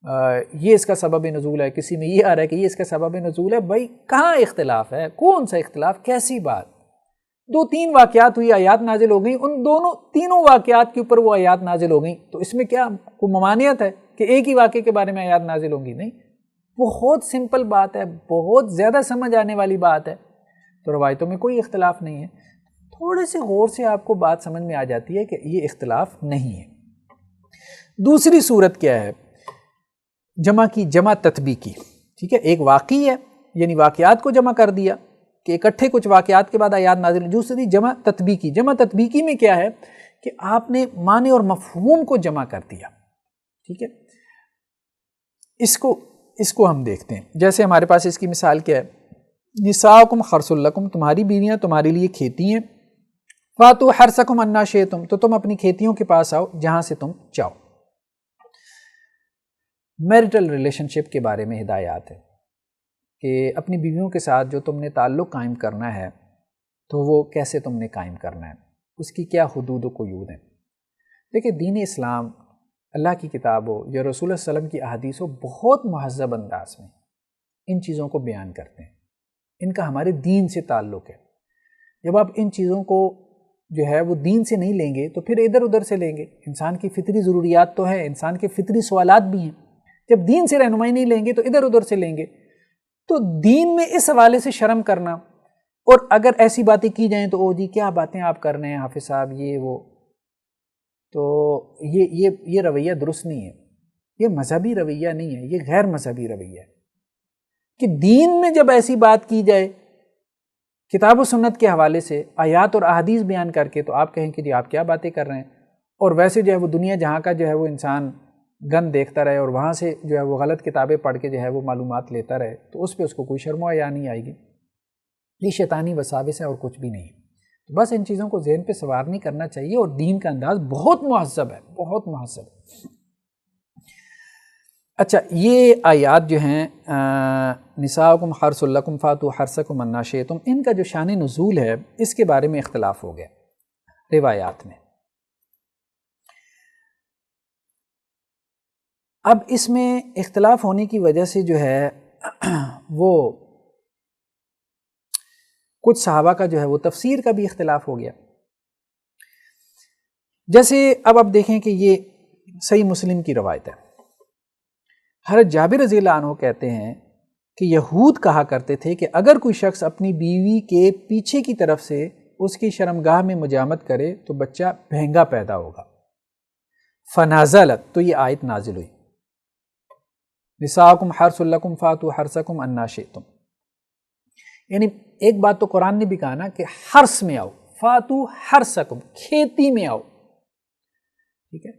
یہ اس کا سبب نزول ہے، کسی میں یہ آ رہا ہے کہ یہ اس کا سبب نزول ہے. بھائی کہاں اختلاف ہے؟ کون سا اختلاف؟ کیسی بات؟ 2-3 واقعات ہوئی، آیات نازل ہو گئیں، ان تینوں واقعات کے اوپر وہ آیات نازل ہو گئیں. تو اس میں کیا کوئی ممانعت ہے کہ ایک ہی واقعے کے بارے میں آیات نازل ہوں گی؟ نہیں، بہت سمپل بات ہے، بہت زیادہ سمجھ آنے والی بات ہے. تو روایتوں میں کوئی اختلاف نہیں ہے. تھوڑے سے غور سے آپ کو بات سمجھ میں آ جاتی ہے کہ یہ اختلاف نہیں ہے. دوسری صورت کیا ہے؟ جمع کی، جمع تطبیقی. ٹھیک ہے، ایک واقعی ہے یعنی واقعات کو جمع کر دیا کہ اکٹھے کچھ واقعات کے بعد آیات نازل. دوسری جمع تطبیقی. جمع تطبیقی میں کیا ہے کہ آپ نے معنی اور مفہوم کو جمع کر دیا. ٹھیک ہے، اس کو ہم دیکھتے ہیں. جیسے ہمارے پاس اس کی مثال کیا ہے؟ نساؤکم حرث لکم، تمہاری بیویاں تمہارے لیے کھیتی ہیں. فاتوا حرثکم انا شئتم، تو تم اپنی کھیتیوں کے پاس آؤ جہاں سے تم چاہو. میرٹل ریلیشن شپ کے بارے میں ہدایات ہے کہ اپنی بیویوں کے ساتھ جو تم نے تعلق قائم کرنا ہے تو وہ کیسے تم نے قائم کرنا ہے، اس کی کیا حدود و قیود ہیں. دیکھیں، دین اسلام، اللہ کی کتاب ہو یا رسول اللہ صلی اللہ علیہ وسلم کی احادیث ہو، بہت مہذب انداز میں ان چیزوں کو بیان کرتے ہیں. ان کا ہمارے دین سے تعلق ہے. جب آپ ان چیزوں کو جو ہے وہ دین سے نہیں لیں گے تو پھر ادھر ادھر سے لیں گے. انسان کی فطری ضروریات تو ہے، انسان کے فطری سوالات بھی ہیں. جب دین سے رہنمائی نہیں لیں گے تو ادھر ادھر سے لیں گے. تو دین میں اس حوالے سے شرم کرنا، اور اگر ایسی باتیں کی جائیں تو او جی کیا باتیں آپ کر رہے ہیں حافظ صاحب، یہ وہ، تو یہ رویہ درست نہیں ہے. یہ مذہبی رویہ نہیں ہے، یہ غیر مذہبی رویہ ہے. کہ دین میں جب ایسی بات کی جائے کتاب و سنت کے حوالے سے آیات اور احادیث بیان کر کے، تو آپ کہیں کہ جی آپ کیا باتیں کر رہے ہیں. اور ویسے جو ہے وہ دنیا جہاں کا جو ہے وہ انسان گن دیکھتا رہے اور وہاں سے جو ہے وہ غلط کتابیں پڑھ کے جو ہے وہ معلومات لیتا رہے، تو اس پہ اس کو کوئی شرم و حیا نہیں آئے گی. یہ شیطانی وساوس ہے اور کچھ بھی نہیں. تو بس ان چیزوں کو ذہن پہ سوار نہیں کرنا چاہیے. اور دین کا انداز بہت مہذب ہے، بہت مہذب ہے. اچھا، یہ آیات جو ہیں نساؤکم حرث لکم فاتوا حرثکم انا شئتم، ان کا جو شان نزول ہے اس کے بارے میں اختلاف ہو گیا روایات میں. اب اس میں اختلاف ہونے کی وجہ سے جو ہے وہ کچھ صحابہ کا جو ہے وہ تفسیر کا بھی اختلاف ہو گیا. جیسے اب آپ دیکھیں کہ یہ صحیح مسلم کی روایت ہے. حضرت جابر رضی اللہ عنہ کہتے ہیں کہ یہود کہا کرتے تھے کہ اگر کوئی شخص اپنی بیوی کے پیچھے کی طرف سے اس کی شرمگاہ میں مجامت کرے تو بچہ بھینگا پیدا ہوگا. فنازلت، تو یہ آیت نازل ہوئی، نساؤکم حرث لکم فاتوا حرثکم انا شئتم. یعنی ایک بات تو قرآن نے بھی کہا نا کہ حرث میں آؤ، فاتو حرثکم، کھیتی میں آؤ، ٹھیک ہے.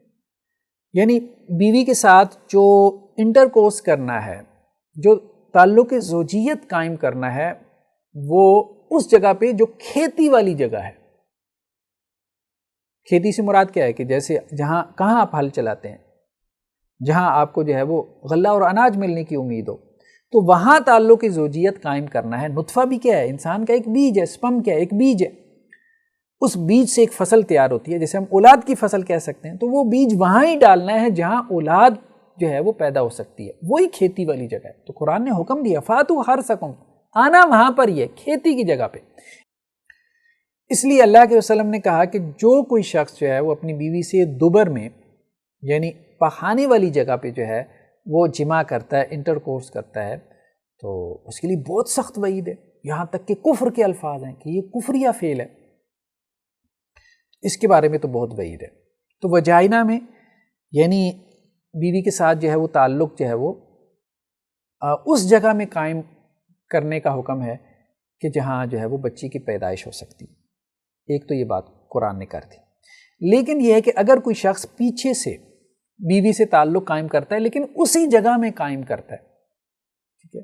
یعنی بیوی کے ساتھ جو انٹرکورس کرنا ہے، جو تعلق زوجیت قائم کرنا ہے، وہ اس جگہ پہ جو کھیتی والی جگہ ہے. کھیتی سے مراد کیا ہے کہ جیسے کہاں آپ ہل چلاتے ہیں، جہاں آپ کو جو ہے وہ غلہ اور اناج ملنے کی امید ہو، تو وہاں تعلق زوجیت قائم کرنا ہے. نطفہ بھی کیا ہے؟ انسان کا ایک بیج ہے. سپرم کیا ہے؟ ایک بیج ہے. اس بیج سے ایک فصل تیار ہوتی ہے، جیسے ہم اولاد کی فصل کہہ سکتے ہیں. تو وہ بیج وہاں ہی ڈالنا ہے جہاں اولاد جو ہے وہ پیدا ہو سکتی ہے، وہی کھیتی والی جگہ ہے. تو قرآن نے حکم دیا فاتو حرثکم، آنا وہاں پر ہی ہے، کھیتی کی جگہ پہ. اس لیے اللہ کے وسلم نے کہا کہ جو کوئی شخص جو ہے وہ اپنی بیوی سے دوبر میں یعنی پخانے والی جگہ پہ جو ہے وہ جماع کرتا ہے، انٹرکورس کرتا ہے، تو اس کے لیے بہت سخت وعید ہے. یہاں تک کہ کفر کے الفاظ ہیں کہ یہ کفریہ فعل ہے. اس کے بارے میں تو بہت وعید ہے. تو وجائنا میں یعنی بیوی کے ساتھ جو ہے وہ تعلق جو ہے وہ اس جگہ میں قائم کرنے کا حکم ہے کہ جہاں جو ہے وہ بچی کی پیدائش ہو سکتی. ایک تو یہ بات قرآن نے کر دی. لیکن یہ ہے کہ اگر کوئی شخص پیچھے سے بیوی سے تعلق قائم کرتا ہے لیکن اسی جگہ میں قائم کرتا ہے، ٹھیک ہے،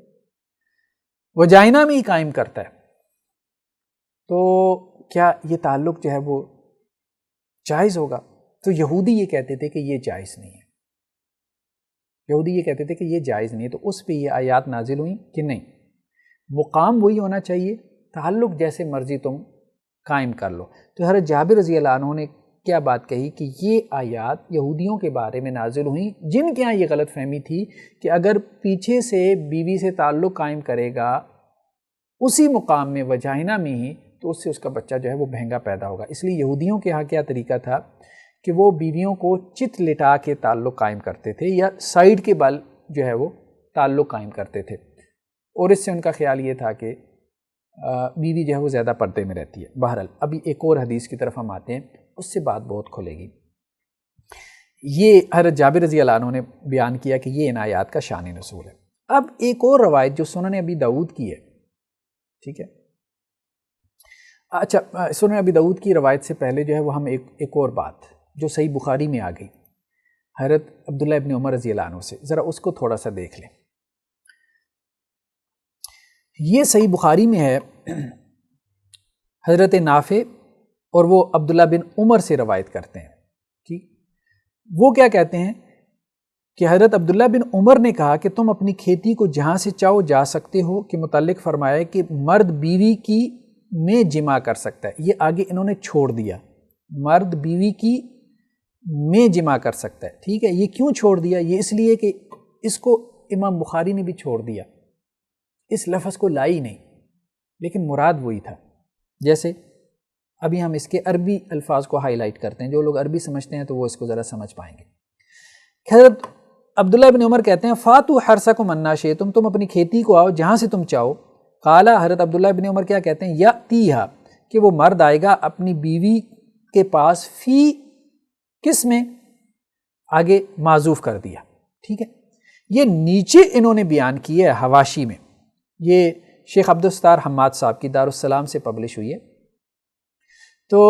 وجائنا میں ہی قائم کرتا ہے، تو کیا یہ تعلق جو ہے وہ جائز ہوگا؟ تو یہودی یہ کہتے تھے کہ یہ جائز نہیں ہے. یہودی یہ کہتے تھے کہ یہ جائز نہیں ہے. تو اس پہ یہ آیات نازل ہوئیں کہ نہیں، مقام وہی ہونا چاہیے، تعلق جیسے مرضی تم قائم کر لو. تو حضرت جابر رضی اللہ عنہ نے کیا بات کہی کہ یہ آیات یہودیوں کے بارے میں نازل ہوئیں جن کے ہاں یہ غلط فہمی تھی کہ اگر پیچھے سے بیوی سے تعلق قائم کرے گا اسی مقام میں وجائنا میں ہی، تو اس سے اس کا بچہ جو ہے وہ مہنگا پیدا ہوگا. اس لیے یہودیوں کے ہاں کیا طریقہ تھا کہ وہ بیویوں کو چت لٹا کے تعلق قائم کرتے تھے یا سائیڈ کے بل جو ہے وہ تعلق قائم کرتے تھے، اور اس سے ان کا خیال یہ تھا کہ بیوی جو ہے وہ زیادہ پردے میں رہتی ہے. بہرحال ابھی ایک اور حدیث کی طرف ہم آتے ہیں، اس سے بات بہت کھلے گی. یہ حضرت جابر رضی اللہ عنہ نے بیان کیا کہ یہ ان آیات کا شان نزول ہے. اب ایک اور روایت جو سنن ابی داؤد کی ہے، ٹھیک ہے، اچھا سنن ابی داؤد کی روایت سے پہلے جو ہے وہ ہم ایک اور بات جو صحیح بخاری میں آ گئی حضرت عبداللہ ابن عمر رضی اللہ عنہ سے، ذرا اس کو تھوڑا سا دیکھ لیں. یہ صحیح بخاری میں ہے، حضرت نافع اور وہ عبداللہ بن عمر سے روایت کرتے ہیں. ٹھیک، وہ کیا کہتے ہیں کہ حضرت عبداللہ بن عمر نے کہا کہ تم اپنی کھیتی کو جہاں سے چاہو جا سکتے ہو، کے متعلق فرمایا کہ مرد بیوی کی میں جمع کر سکتا ہے. یہ آگے انہوں نے چھوڑ دیا، مرد بیوی کی میں جمع کر سکتا ہے. ٹھیک ہے، یہ کیوں چھوڑ دیا؟ یہ اس لیے کہ اس کو امام بخاری نے بھی چھوڑ دیا، اس لفظ کو لائی نہیں، لیکن مراد وہی تھا. جیسے ابھی ہم اس کے عربی الفاظ کو ہائی لائٹ کرتے ہیں، جو لوگ عربی سمجھتے ہیں تو وہ اس کو ذرا سمجھ پائیں گے. حضرت عبداللہ بن عمر کہتے ہیں فاتو حرثکم انا شئتم، تم اپنی کھیتی کو آؤ جہاں سے تم چاہو. قالا، حضرت عبداللہ بن عمر کیا کہتے ہیں، یاتیھا، کہ وہ مرد آئے گا اپنی بیوی کے پاس، فی کس میں، آگے معذوف کر دیا. ٹھیک ہے، یہ نیچے انہوں نے بیان کی ہے حواشی میں، یہ شیخ عبدالستار حماد صاحب کی دارالسلام سے پبلش ہوئی ہے. تو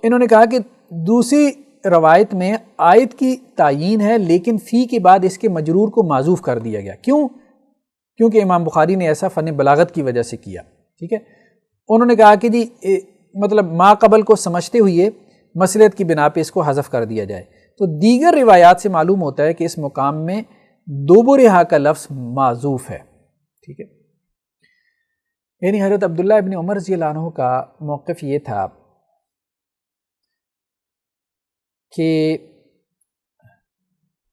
انہوں نے کہا کہ دوسری روایت میں آیت کی تعیین ہے لیکن فی کے بعد اس کے مجرور کو معذوف کر دیا گیا. کیوں؟ کیونکہ امام بخاری نے ایسا فن بلاغت کی وجہ سے کیا. ٹھیک ہے، انہوں نے کہا کہ جی مطلب ما قبل کو سمجھتے ہوئے مصلحت کی بنا پہ اس کو حذف کر دیا جائے. تو دیگر روایات سے معلوم ہوتا ہے کہ اس مقام میں دوبرہا کا لفظ معذوف ہے. ٹھیک ہے، یعنی حضرت عبداللہ ابن عمر رضی اللہ عنہ کا موقف یہ تھا کہ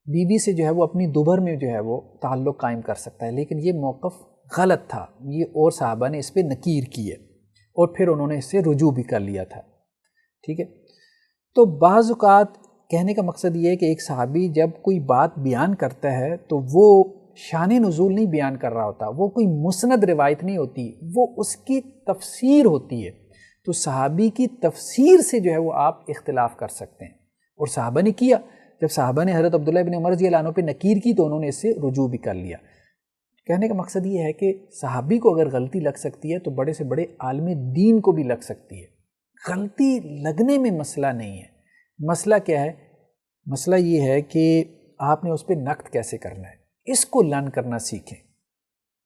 بیوی سے جو ہے وہ اپنی دوبر میں جو ہے وہ تعلق قائم کر سکتا ہے، لیکن یہ موقف غلط تھا. یہ اور صحابہ نے اس پہ نکیر کی ہے اور پھر انہوں نے اس سے رجوع بھی کر لیا تھا. ٹھیک ہے، تو بعض اوقات کہنے کا مقصد یہ ہے کہ ایک صحابی جب کوئی بات بیان کرتا ہے تو وہ شان نزول نہیں بیان کر رہا ہوتا، وہ کوئی مسند روایت نہیں ہوتی، وہ اس کی تفسیر ہوتی ہے. تو صحابی کی تفسیر سے جو ہے وہ آپ اختلاف کر سکتے ہیں، اور صحابہ نے کیا. جب صحابہ نے حضرت عبداللہ بن عمر رضی اللہ عنہ پہ نکیر کی تو انہوں نے اس سے رجوع بھی کر لیا. کہنے کا مقصد یہ ہے کہ صحابی کو اگر غلطی لگ سکتی ہے تو بڑے سے بڑے عالم دین کو بھی لگ سکتی ہے. غلطی لگنے میں مسئلہ نہیں ہے. مسئلہ کیا ہے؟ مسئلہ یہ ہے کہ آپ نے اس پہ نقد کیسے کرنا ہے. اس کو لرن کرنا سیکھیں.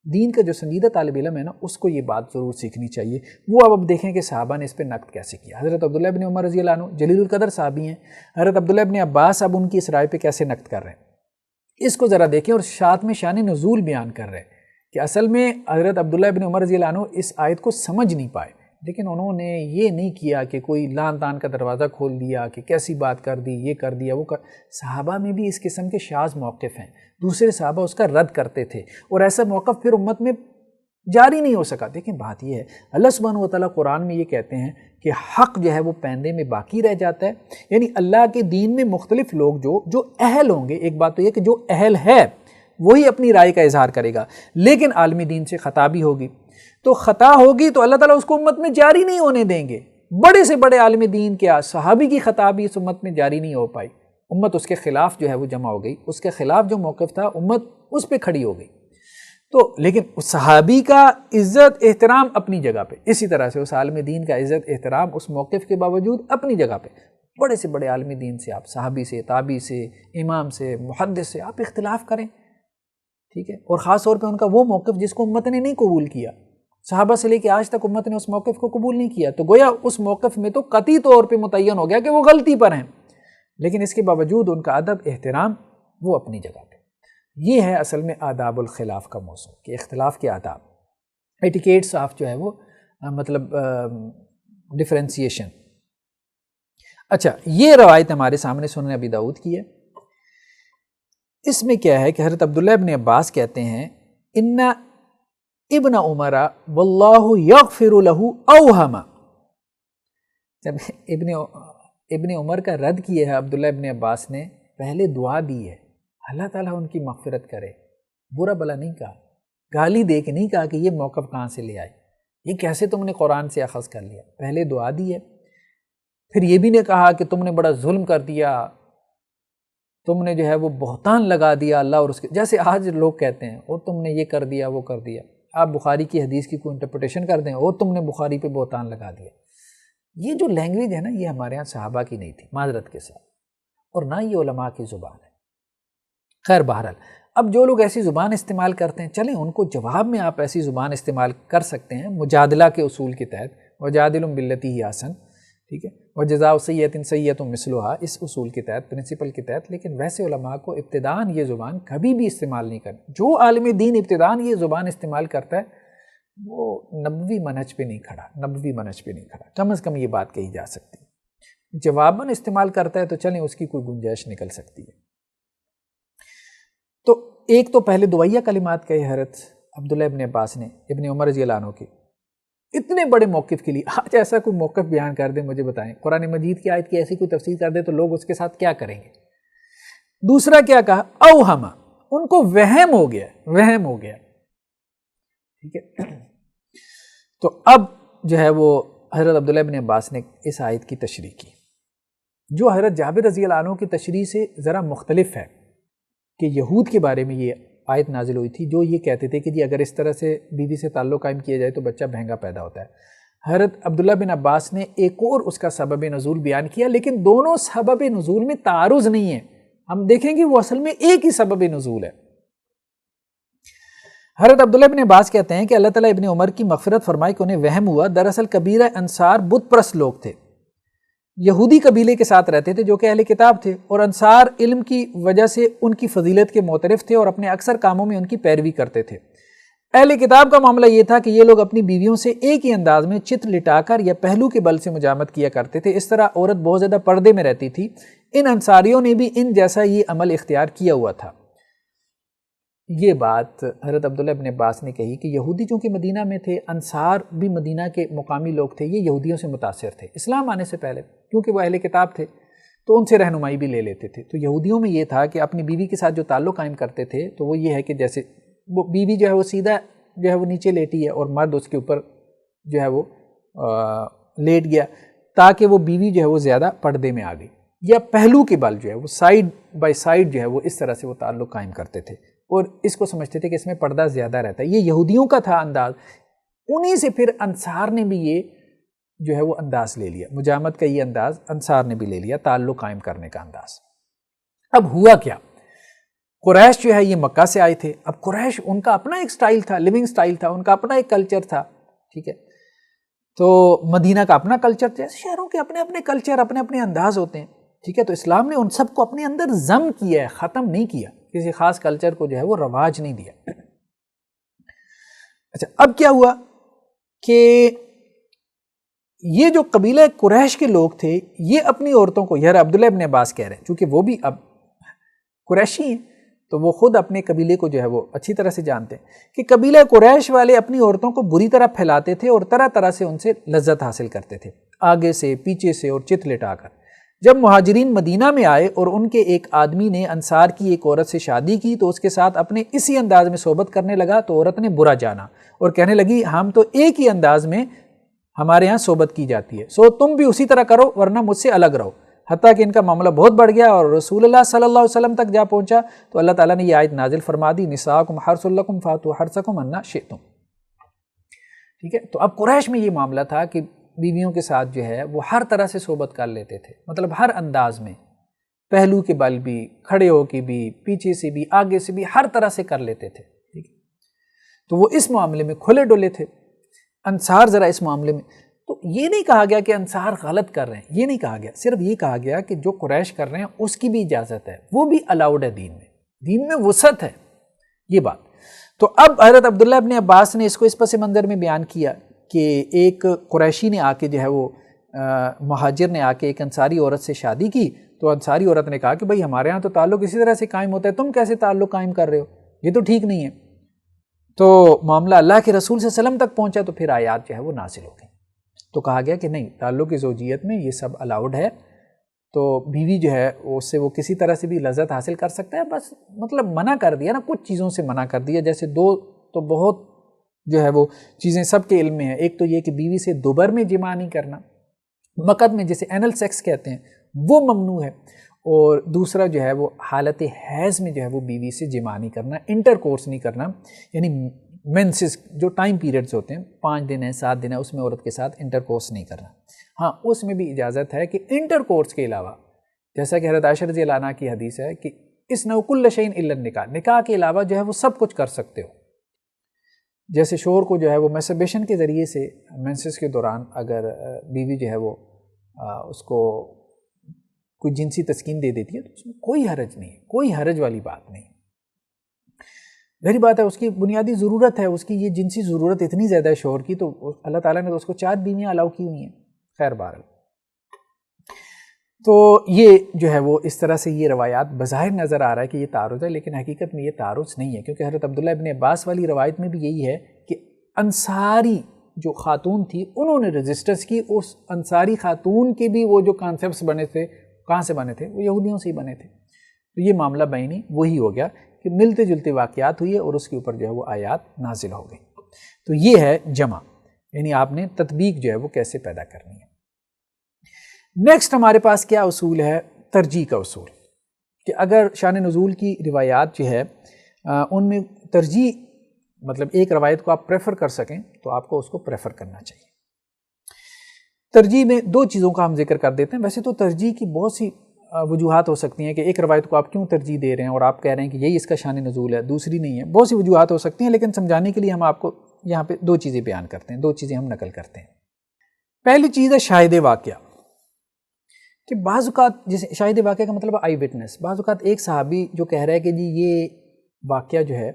دین کا جو سنجیدہ طالب علم ہے نا, اس کو یہ بات ضرور سیکھنی چاہیے. وہ اب دیکھیں کہ صحابہ نے اس پہ نقد کیسے کیا. حضرت عبداللہ ابن عمر رضی اللہ عنہ جلیل القدر صحابی ہیں. حضرت عبداللہ ابن عباس اب ان کی اس رائے پہ کیسے نقد کر رہے ہیں, اس کو ذرا دیکھیں. اور ساتھ میں شان نزول بیان کر رہے ہیں کہ اصل میں حضرت عبداللہ ابن عمر رضی اللہ عنہ اس آیت کو سمجھ نہیں پائے, لیکن انہوں نے یہ نہیں کیا کہ کوئی لان تان کا دروازہ کھول دیا کہ کیسی بات کر دی, یہ کر دیا, وہ کر. صحابہ میں بھی اس قسم کے شاذ موقف ہیں. دوسرے صحابہ اس کا رد کرتے تھے اور ایسا موقف پھر امت میں جاری نہیں ہو سکا. لیکن بات یہ ہے, اللہ سبحانہ و تعالیٰ قرآن میں یہ کہتے ہیں کہ حق جو ہے وہ پیندے میں باقی رہ جاتا ہے. یعنی اللہ کے دین میں مختلف لوگ جو اہل ہوں گے, ایک بات تو یہ کہ جو اہل ہے وہی اپنی رائے کا اظہار کرے گا, لیکن عالمی دین سے خطا بھی ہوگی. تو خطا ہوگی تو اللہ تعالیٰ اس کو امت میں جاری نہیں ہونے دیں گے. بڑے سے بڑے عالم دین کیا, صحابی کی خطا بھی اس امت میں جاری نہیں ہو پائی. امت اس کے خلاف جو ہے وہ جمع ہو گئی. اس کے خلاف جو موقف تھا امت اس پہ کھڑی ہو گئی. تو لیکن صحابی کا عزت احترام اپنی جگہ پہ, اسی طرح سے اس عالم دین کا عزت احترام اس موقف کے باوجود اپنی جگہ پہ. بڑے سے بڑے عالم دین سے آپ صحابی سے, تابعی سے, امام سے, محدث سے آپ اختلاف کریں, ٹھیک ہے. اور خاص طور پہ ان کا وہ موقف جس کو امت نے نہیں قبول کیا. صحابہ سے لے کے آج تک امت نے اس موقف کو قبول نہیں کیا, تو گویا اس موقف میں تو قطعی طور پہ متعین ہو گیا کہ وہ غلطی پر ہیں, لیکن اس کے باوجود ان کا ادب احترام وہ اپنی جگہ پہ. یہ ہے اصل میں آداب الخلاف کا موضوع کہ اختلاف کے آداب, ایٹیکیٹس آف جو ہے وہ مطلب ڈفرینسیشن. اچھا, یہ روایت ہمارے سامنے سنن ابی داؤد کی ہے. اس میں کیا ہے کہ حضرت عبداللہ ابن عباس کہتے ہیں ان ابن عمر واللہ یغفر له اوہم. جب ابن عمر کا رد کیا ہے عبداللہ ابن عباس نے, پہلے دعا دی ہے اللہ تعالیٰ ان کی مغفرت کرے, برا بلا نہیں کہا, گالی دے کے نہیں کہا کہ یہ موقف کہاں سے لے آئے, یہ کیسے تم نے قرآن سے اخذ کر لیا. پہلے دعا دی ہے, پھر یہ بھی نے کہا کہ تم نے بڑا ظلم کر دیا, تم نے جو ہے وہ بہتان لگا دیا اللہ اور اس کے, جیسے آج لوگ کہتے ہیں اور تم نے یہ کر دیا وہ کر دیا. آپ بخاری کی حدیث کی کوئی انٹرپریٹیشن کر دیں اور تم نے بخاری پہ بہتان لگا دیا. یہ جو لینگویج ہے نا, یہ ہمارے ہاں صحابہ کی نہیں تھی معذرت کے ساتھ, اور نہ یہ علماء کی زبان ہے. خیر بہرحال, اب جو لوگ ایسی زبان استعمال کرتے ہیں, چلیں ان کو جواب میں آپ ایسی زبان استعمال کر سکتے ہیں مجادلہ کے اصول کے تحت, وجادلوا باللتی ہی احسن, ٹھیک ہے, وجزاء سیئۃ سیئۃ مثلھا, اس اصول کے تحت, پرنسپل کے تحت. لیکن ویسے علماء کو ابتداءً یہ زبان کبھی بھی استعمال نہیں کرنی. جو عالم دین ابتداءً یہ زبان استعمال کرتا ہے وہ نبوی منہج پہ نہیں کھڑا, نبوی منہج پہ نہیں کھڑا, کم از کم یہ بات کہی جا سکتی. جواباً استعمال کرتا ہے تو چلیں اس کی کوئی گنجائش نکل سکتی ہے. تو ایک تو پہلے دعائیہ کلمات کہے حضرت عبداللہ ابن عباس نے ابن عمر رضی اللہ عنہ کے, اتنے بڑے موقف کے لیے. آج ایسا کوئی موقف بیان کر دیں, مجھے بتائیں, قرآن مجید کی آیت کی ایسی کوئی تفسیر کر دے تو لوگ اس کے ساتھ کیا کریں گے. دوسرا کیا کہا, اوہما, ان کو وہم ہو گیا, وہم ہو گیا, ٹھیک ہے. تو اب جو ہے وہ حضرت عبداللہ ابن عباس نے اس آیت کی تشریح کی, جو حضرت جابر رضی اللہ عنہ کی تشریح سے ذرا مختلف ہے. کہ یہود کے بارے میں یہ آیت نازل ہوئی تھی جو یہ کہتے تھے کہ جی اگر اس طرح سے بیوی سے تعلق قائم کیا جائے تو بچہ بہنگا پیدا ہوتا ہے. حضرت عبداللہ بن عباس نے ایک اور اس کا سبب نزول بیان کیا, لیکن دونوں سبب نزول میں تعارض نہیں ہے. ہم دیکھیں گے وہ اصل میں ایک ہی سبب نزول ہے. حضرت عبداللہ بن عباس کہتے ہیں کہ اللہ تعالیٰ ابن عمر کی مغفرت فرمائے کہ انہیں وہم ہوا. دراصل قبیلہ انصار بت پرست لوگ تھے, یہودی قبیلے کے ساتھ رہتے تھے جو کہ اہل کتاب تھے, اور انصار علم کی وجہ سے ان کی فضیلت کے معترف تھے اور اپنے اکثر کاموں میں ان کی پیروی کرتے تھے. اہل کتاب کا معاملہ یہ تھا کہ یہ لوگ اپنی بیویوں سے ایک ہی انداز میں چت لٹا کر یا پہلو کے بل سے مجامت کیا کرتے تھے. اس طرح عورت بہت زیادہ پردے میں رہتی تھی. ان انصاریوں نے بھی ان جیسا یہ عمل اختیار کیا ہوا تھا. یہ بات حضرت عبداللہ ابن عباس نے کہی کہ یہودی چونکہ مدینہ میں تھے, انصار بھی مدینہ کے مقامی لوگ تھے, یہ یہودیوں سے متاثر تھے اسلام آنے سے پہلے, کیونکہ وہ اہل کتاب تھے تو ان سے رہنمائی بھی لے لیتے تھے. تو یہودیوں میں یہ تھا کہ اپنی بیوی کے ساتھ جو تعلق قائم کرتے تھے تو وہ یہ ہے کہ جیسے وہ بیوی جو ہے وہ سیدھا جو ہے وہ نیچے لیٹی ہے اور مرد اس کے اوپر جو ہے وہ لیٹ گیا, تاکہ وہ بیوی جو ہے وہ زیادہ پردے میں آ گئی, یا پہلو کے بل جو ہے وہ سائیڈ بائی سائیڈ جو ہے وہ اس طرح سے وہ تعلق قائم کرتے تھے. اور اس کو سمجھتے تھے کہ اس میں پردہ زیادہ رہتا ہے. یہ یہودیوں کا تھا انداز, انہی سے پھر انصار نے بھی یہ جو ہے وہ انداز لے لیا, مجامت کا یہ انداز انصار نے بھی لے لیا, تعلق قائم کرنے کا انداز. اب ہوا کیا, قریش جو ہے یہ مکہ سے آئے تھے. اب قریش ان کا اپنا ایک سٹائل تھا, لیونگ سٹائل تھا, ان کا اپنا ایک کلچر تھا, ٹھیک ہے. تو مدینہ کا اپنا کلچر تھا, شہروں کے اپنے اپنے کلچر, اپنے اپنے انداز ہوتے ہیں, ٹھیک ہے. تو اسلام نے ان سب کو اپنے اندر ضم کیا ہے, ختم نہیں کیا, کسی خاص کلچر کو جو ہے وہ رواج نہیں دیا. اچھا, اب کیا ہوا کہ یہ جو قبیلہ قریش کے لوگ تھے یہ اپنی عورتوں کو, یار عبداللہ ابن عباس کہہ رہے ہیں, چونکہ وہ بھی اب قریشی ہیں تو وہ خود اپنے قبیلے کو جو ہے وہ اچھی طرح سے جانتے ہیں, کہ قبیلہ قریش والے اپنی عورتوں کو بری طرح پھیلاتے تھے اور طرح طرح سے ان سے لذت حاصل کرتے تھے, آگے سے, پیچھے سے اور چت لٹا کر. جب مہاجرین مدینہ میں آئے اور ان کے ایک آدمی نے انصار کی ایک عورت سے شادی کی تو اس کے ساتھ اپنے اسی انداز میں صحبت کرنے لگا, تو عورت نے برا جانا اور کہنے لگی ہم تو ایک ہی انداز میں ہمارے ہاں صحبت کی جاتی ہے, سو تم بھی اسی طرح کرو ورنہ مجھ سے الگ رہو. حتیٰ کہ ان کا معاملہ بہت بڑھ گیا اور رسول اللہ صلی اللہ علیہ وسلم تک جا پہنچا. تو اللہ تعالیٰ نے یہ آیت نازل فرما دی, نساؤکم حرث لکم فاتوا حرثکم انا شئتم, ٹھیک ہے. تو اب قریش میں یہ معاملہ تھا کہ بیویوں کے ساتھ جو ہے وہ ہر طرح سے صحبت کر لیتے تھے, مطلب ہر انداز میں, پہلو کے بل بھی, کھڑے ہو کے بھی, پیچھے سے بھی, آگے سے بھی, ہر طرح سے کر لیتے تھے, ٹھیک ہے. تو وہ اس معاملے میں کھلے ڈولے تھے. انصار ذرا اس معاملے میں, تو یہ نہیں کہا گیا کہ انصار غلط کر رہے ہیں, یہ نہیں کہا گیا, صرف یہ کہا گیا کہ جو قریش کر رہے ہیں اس کی بھی اجازت ہے, وہ بھی الاؤڈ ہے دین میں وسعت ہے, یہ بات. تو اب حضرت عبداللہ ابن عباس نے اس کو اس پس منظر میں بیان کیا کہ ایک قریشی نے آ کے جو ہے وہ مہاجر نے آ کے ایک انصاری عورت سے شادی کی, تو انصاری عورت نے کہا کہ بھئی ہمارے ہاں تو تعلق اسی طرح سے قائم ہوتا ہے, تم کیسے تعلق قائم کر رہے ہو, یہ تو ٹھیک نہیں ہے. تو معاملہ اللہ کے رسول صلی اللہ علیہ وسلم تک پہنچا تو پھر آیات جو ہے وہ نازل ہو گئی. تو کہا گیا کہ نہیں, تعلق زوجیت میں یہ سب الاؤڈ ہے, تو بیوی جو ہے اس سے وہ کسی طرح سے بھی لذت حاصل کر سکتا ہے, بس مطلب منع کر دیا نا, کچھ چیزوں سے منع کر دیا. جیسے دو تو بہت جو ہے وہ چیزیں سب کے علم میں ہیں, ایک تو یہ کہ بیوی سے دوبر میں جماع نہیں کرنا, مقد میں جسے اینل سیکس کہتے ہیں وہ ممنوع ہے, اور دوسرا جو ہے وہ حالت حیض میں جو ہے وہ بیوی سے جماع نہیں کرنا, انٹر کورس نہیں کرنا, یعنی مینسز جو ٹائم پیریڈز ہوتے ہیں 5 دن ہیں 7 دن ہیں, اس میں عورت کے ساتھ انٹر کورس نہیں کرنا. ہاں اس میں بھی اجازت ہے کہ انٹر کورس کے علاوہ, جیسا کہ حضرت عائشہ رضی اللہ عنہ کی حدیث ہے کہ اسنوا کل شیء الا النکاح, نکاح کے علاوہ جو ہے وہ سب کچھ کر سکتے ہو. جیسے شوہر کو جو ہے وہ میسٹربیشن کے ذریعے سے مینسز کے دوران اگر بیوی جو ہے وہ اس کو کوئی جنسی تسکین دے دیتی ہے تو اس میں کوئی حرج نہیں ہے, کوئی حرج والی بات نہیں. ظاہری بات ہے اس کی بنیادی ضرورت ہے, اس کی یہ جنسی ضرورت اتنی زیادہ ہے شوہر کی, تو اللہ تعالیٰ نے تو اس کو 4 بیویاں الاؤ کی ہوئی ہیں. خیر بہرحال, تو یہ جو ہے وہ اس طرح سے یہ روایات بظاہر نظر آ رہا ہے کہ یہ تعارض ہے, لیکن حقیقت میں یہ تعارض نہیں ہے, کیونکہ حضرت عبداللہ ابن عباس والی روایت میں بھی یہی ہے کہ انصاری جو خاتون تھی انہوں نے رجسٹرز کی, اس انصاری خاتون کے بھی وہ جو کانسیپٹس بنے تھے کہاں سے بنے تھے, وہ یہودیوں سے ہی بنے تھے. تو یہ معاملہ بینی وہی ہو گیا کہ ملتے جلتے واقعات ہوئی ہے اور اس کے اوپر جو ہے وہ آیات نازل ہو گئی. تو یہ ہے جمع, یعنی آپ نے تطبیق جو ہے وہ کیسے پیدا کرنی ہے. نیکسٹ ہمارے پاس کیا اصول ہے, ترجیح کا اصول, کہ اگر شان نزول کی روایات جو ہے ان میں ترجیح, مطلب ایک روایت کو آپ پریفر کر سکیں تو آپ کو اس کو پریفر کرنا چاہیے. ترجیح میں 2 چیزوں کا ہم ذکر کر دیتے ہیں. ویسے تو ترجیح کی بہت سی وجوہات ہو سکتی ہیں کہ ایک روایت کو آپ کیوں ترجیح دے رہے ہیں اور آپ کہہ رہے ہیں کہ یہی اس کا شان نزول ہے, دوسری نہیں ہے. بہت سی وجوہات ہو سکتی ہیں, لیکن سمجھانے کے لیے ہم آپ کو یہاں پہ 2 چیزیں بیان کرتے ہیں, 2 چیزیں ہم نقل کرتے ہیں. پہلی چیز ہے شاہد واقعہ, کہ بعض اوقات جیسے شاہد واقعہ کا مطلب آئی وٹنس, بعض اوقات ایک صحابی جو کہہ رہا ہے کہ جی یہ واقعہ جو ہے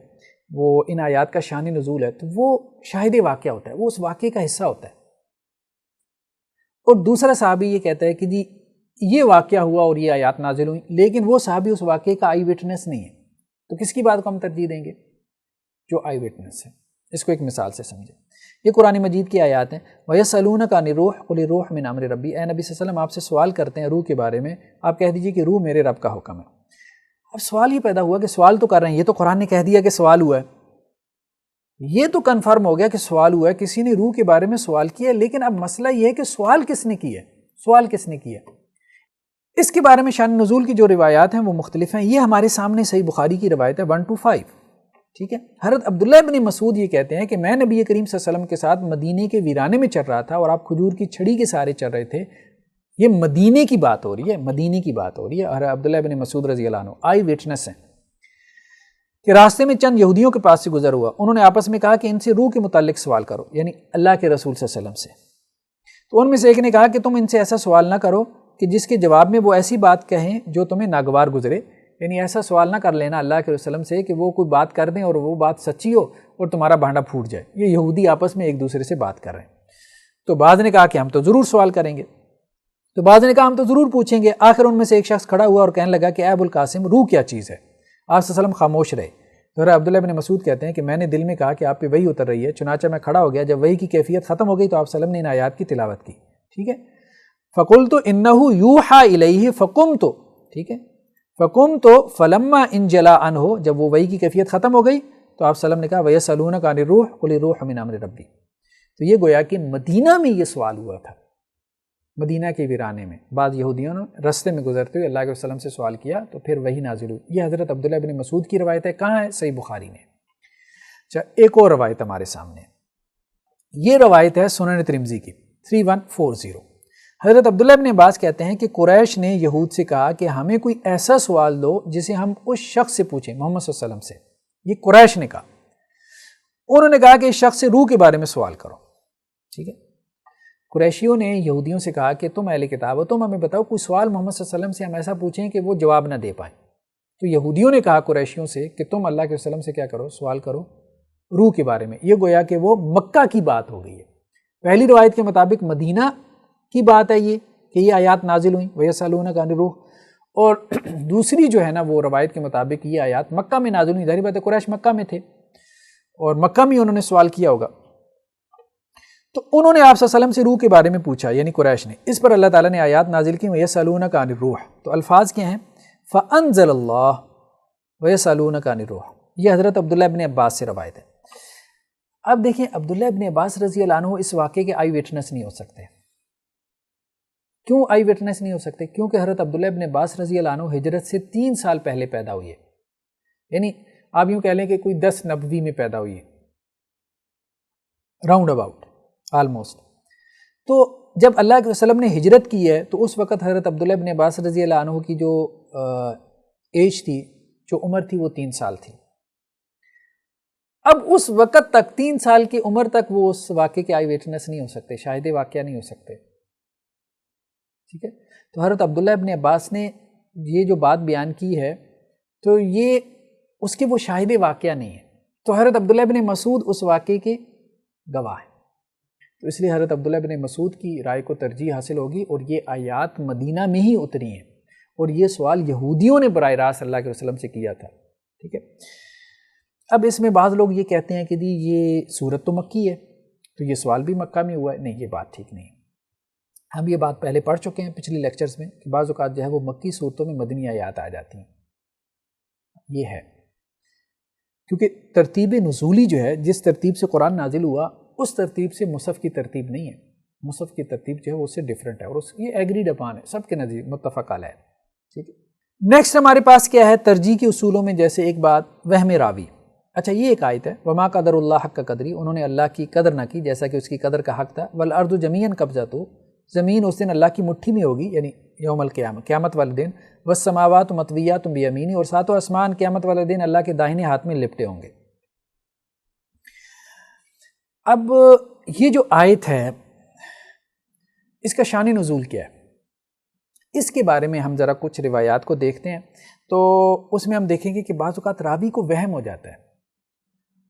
وہ ان آیات کا شان نزول ہے, تو وہ شاہد واقعہ ہوتا ہے, وہ اس واقعے کا حصہ ہوتا ہے. اور دوسرا صحابی یہ کہتا ہے کہ جی یہ واقعہ ہوا اور یہ آیات نازل ہوئی, لیکن وہ صحابی اس واقعے کا آئی وٹنس نہیں ہے, تو کس کی بات کو ہم ترجیح دیں گے؟ جو آئی وٹنس ہے. اس کو ایک مثال سے سمجھیں. یہ قرآن مجید کی آیات ہیں. وَيَسْأَلُونَكَ عَنِ الرُّوحِ قُلِ الرُّوحُ مِنْ أَمْرِ رَبِّي, اے نبی صلی اللہ علیہ وسلم آپ سے سوال کرتے ہیں روح کے بارے میں, آپ کہہ دیجئے کہ روح میرے رب کا حکم ہے. اب سوال یہ پیدا ہوا کہ سوال تو کر رہے ہیں, یہ تو قرآن نے کہہ دیا کہ سوال ہوا ہے, یہ تو کنفرم ہو گیا کہ سوال ہوا ہے, کسی نے روح کے بارے میں سوال کیا ہے, لیکن اب مسئلہ یہ ہے کہ سوال کس نے کیا ہے, سوال کس نے کیا. اس کے بارے میں شان نزول کی جو روایات ہیں وہ مختلف ہیں. یہ ہمارے سامنے صحیح بخاری کی روایت ہے 125, ٹھیک ہے. حضرت عبداللہ ابن مسعود یہ کہتے ہیں کہ میں نبی کریم صلی اللہ علیہ وسلم کے ساتھ مدینے کے ویرانے میں چل رہا تھا اور آپ کھجور کی چھڑی کے سہارے چل رہے تھے. یہ مدینے کی بات ہو رہی ہے، مدینے کی بات ہو رہی ہے. حضرت عبداللہ ابن مسعود رضی اللہ عنہ آئی وٹنس ہیں کہ راستے میں چند یہودیوں کے پاس سے گزر ہوا. انہوں نے آپس میں کہا کہ ان سے روح کے متعلق سوال کرو، یعنی اللہ کے رسول صلی اللہ علیہ وسلم سے. تو ان میں سے ایک نے کہا کہ تم ان سے ایسا سوال نہ کرو کہ جس کے جواب میں وہ ایسی بات کہیں جو تمہیں ناگوار گزرے. یعنی ایسا سوال نہ کر لینا اللہ کے وسلم سے کہ وہ کوئی بات کر دیں اور وہ بات سچی ہو اور تمہارا بھانڈا پھوٹ جائے. یہ یہودی آپس میں ایک دوسرے سے بات کر رہے ہیں. تو بعض نے کہا کہ ہم تو ضرور سوال کریں گے، تو بعض نے کہا ہم تو ضرور پوچھیں گے. آخر ان میں سے ایک شخص کھڑا ہوا اور کہنے لگا کہ اے ابو القاسم، روح کیا چیز ہے؟ آپ صلی اللہ علیہ وسلم خاموش رہے. تو عبداللہ ابن مسعود کہتے ہیں کہ میں نے دل میں کہا کہ آپ پہ وحی اتر رہی ہے، چنانچہ میں کھڑا ہو گیا. جب وحی کی کیفیت ختم ہو گئی تو آپ صلی اللہ علیہ وسلم نے ان آیات کی تلاوت کی. ٹھیک ہے. فقلت انہ یوحا الیہ فقمت، ٹھیک ہے، فقمت فلما انجلا عنہ، جب وہ وحی کی کیفیت ختم ہو گئی تو آپ صلی اللہ علیہ وسلم نے کہا ویسألونک عن الروح قل الروح من امر ربی. تو یہ گویا کہ مدینہ میں یہ سوال ہوا تھا، مدینہ کے ویرانے میں. بعض یہودیوں نے رستے میں گزرتے ہوئے اللہ کے وسلم سے سوال کیا تو پھر وہی نازل ہوئی. یہ حضرت عبداللہ بن مسعود کی روایت ہے. کہاں ہے؟ صحیح بخاری میں. اچھا، ایک اور روایت ہمارے سامنے، یہ روایت ہے سنن ترمذی کی 3140. حضرت عبداللہ بن عباس کہتے ہیں کہ قریش نے یہود سے کہا کہ ہمیں کوئی ایسا سوال دو جسے ہم اس شخص سے پوچھیں، محمد صلی اللہ علیہ وسلم سے. یہ قریش نے کہا. انہوں نے کہا کہ اس شخص سے روح کے بارے میں سوال کرو. ٹھیک ہے. قریشیوں نے یہودیوں سے کہا کہ تم اہل کتاب ہو، تم ہمیں بتاؤ کوئی سوال محمد صلی اللہ علیہ وسلم سے ہم ایسا پوچھیں کہ وہ جواب نہ دے پائیں. تو یہودیوں نے کہا قریشیوں سے کہ تم اللہ کے وسلم سے کیا کرو؟ سوال کرو روح کے بارے میں. یہ گویا کہ وہ مکہ کی بات ہو گئی ہے. پہلی روایت کے مطابق مدینہ کی بات ہے یہ کہ یہ آیات نازل ہوئیں وَيَسْأَلُونَكَ عَنِ الرُّوحِ، اور دوسری جو ہے نا وہ روایت کے مطابق یہ آیات مکہ میں نازل ہوئیں. ظاہر بات ہے قریش مکہ میں تھے اور مکہ میں انہوں نے سوال کیا ہوگا. تو انہوں نے آپ صلی اللہ علیہ وسلم سے روح کے بارے میں پوچھا، یعنی قریش نے. اس پر اللہ تعالیٰ نے آیات نازل کی وَيَسْأَلُونَكَ عَنِ الرُّوحِ. تو الفاظ کیا ہیں؟ فَأَنزَلَ اللَّهُ وَيَسْأَلُونَكَ عَنِ الرُّوحِ. یہ حضرت عبداللہ ابن عباس سے روایت ہے. اب دیکھیں عبداللہ ابن عباس رضی اللہ عنہ اس واقعے کے آئی وٹنس نہیں ہو سکتے. کیوں آئی وٹنس نہیں ہو سکتے؟ کیونکہ حضرت عبداللہ ابن عباس رضی اللہ عنہ ہجرت سے 3 سال پہلے پیدا ہوئی ہے. یعنی آپ یوں کہہ لیں کہ کوئی 10 نبوی میں پیدا ہوئی ہے، راؤنڈ اباؤٹ آلموسٹ. تو جب اللہ کے وسلم نے ہجرت کی ہے تو اس وقت حضرت عبداللہ ابن عباس رضی اللہ عنہ کی جو ایج تھی، جو عمر تھی، وہ 3 سال تھی. اب اس وقت تک 3 سال کی عمر تک وہ اس واقعے کے آئی وٹنس نہیں ہو سکتے، شاہد واقعہ نہیں ہو سکتے. ٹھیک ہے. تو حضرت عبداللہ ابن عباس نے یہ جو بات بیان کی ہے تو یہ اس کے وہ شاہد واقعہ نہیں ہے. تو حضرت عبداللہ ابن مسعود اس واقعے کے گواہ ہیں. تو اس لیے حضرت عبداللہ ابن مسعود کی رائے کو ترجیح حاصل ہوگی اور یہ آیات مدینہ میں ہی اتری ہیں اور یہ سوال یہودیوں نے براہ راست اللہ کے وسلم سے کیا تھا. ٹھیک ہے. اب اس میں بعض لوگ یہ کہتے ہیں کہ یہ صورت تو مکی ہے تو یہ سوال بھی مکہ میں ہوا ہے. نہیں، یہ بات ٹھیک نہیں. ہم یہ بات پہلے پڑھ چکے ہیں پچھلی لیکچرز میں کہ بعض اوقات جو ہے وہ مکی صورتوں میں مدنی آیات آ جاتی ہیں. یہ ہے کیونکہ ترتیب نزولی جو ہے، جس ترتیب سے قرآن نازل ہوا اس ترتیب سے مصحف کی ترتیب نہیں ہے. مصحف کی ترتیب جو ہے وہ اس سے ڈیفرنٹ ہے اور اس یہ ایگریڈ اپان ہے، سب کے نزدیک متفق علیہ ہے. ٹھیک ہے. نیکسٹ ہمارے پاس کیا ہے؟ ترجیح کے اصولوں میں جیسے ایک بات وہم راوی. اچھا، یہ ایک آیت ہے وما قدر اللہ حق قدری، انہوں نے اللہ کی قدر نہ کی جیسا کہ اس کی قدر کا حق تھا. والارض جمیعا قبضتہ، زمین اس دن اللہ کی مٹھی میں ہوگی، یعنی یوم القیامہ، قیامت والے دن. والسماوات مطویات بیمینی، اور 7 آسمان قیامت والے دن اللہ کے داہنے ہاتھ میں لپٹے ہوں گے. اب یہ جو آیت ہے اس کا شان نزول کیا ہے؟ اس کے بارے میں ہم ذرا کچھ روایات کو دیکھتے ہیں. تو اس میں ہم دیکھیں گے کہ بعض اوقات راوی کو وہم ہو جاتا ہے،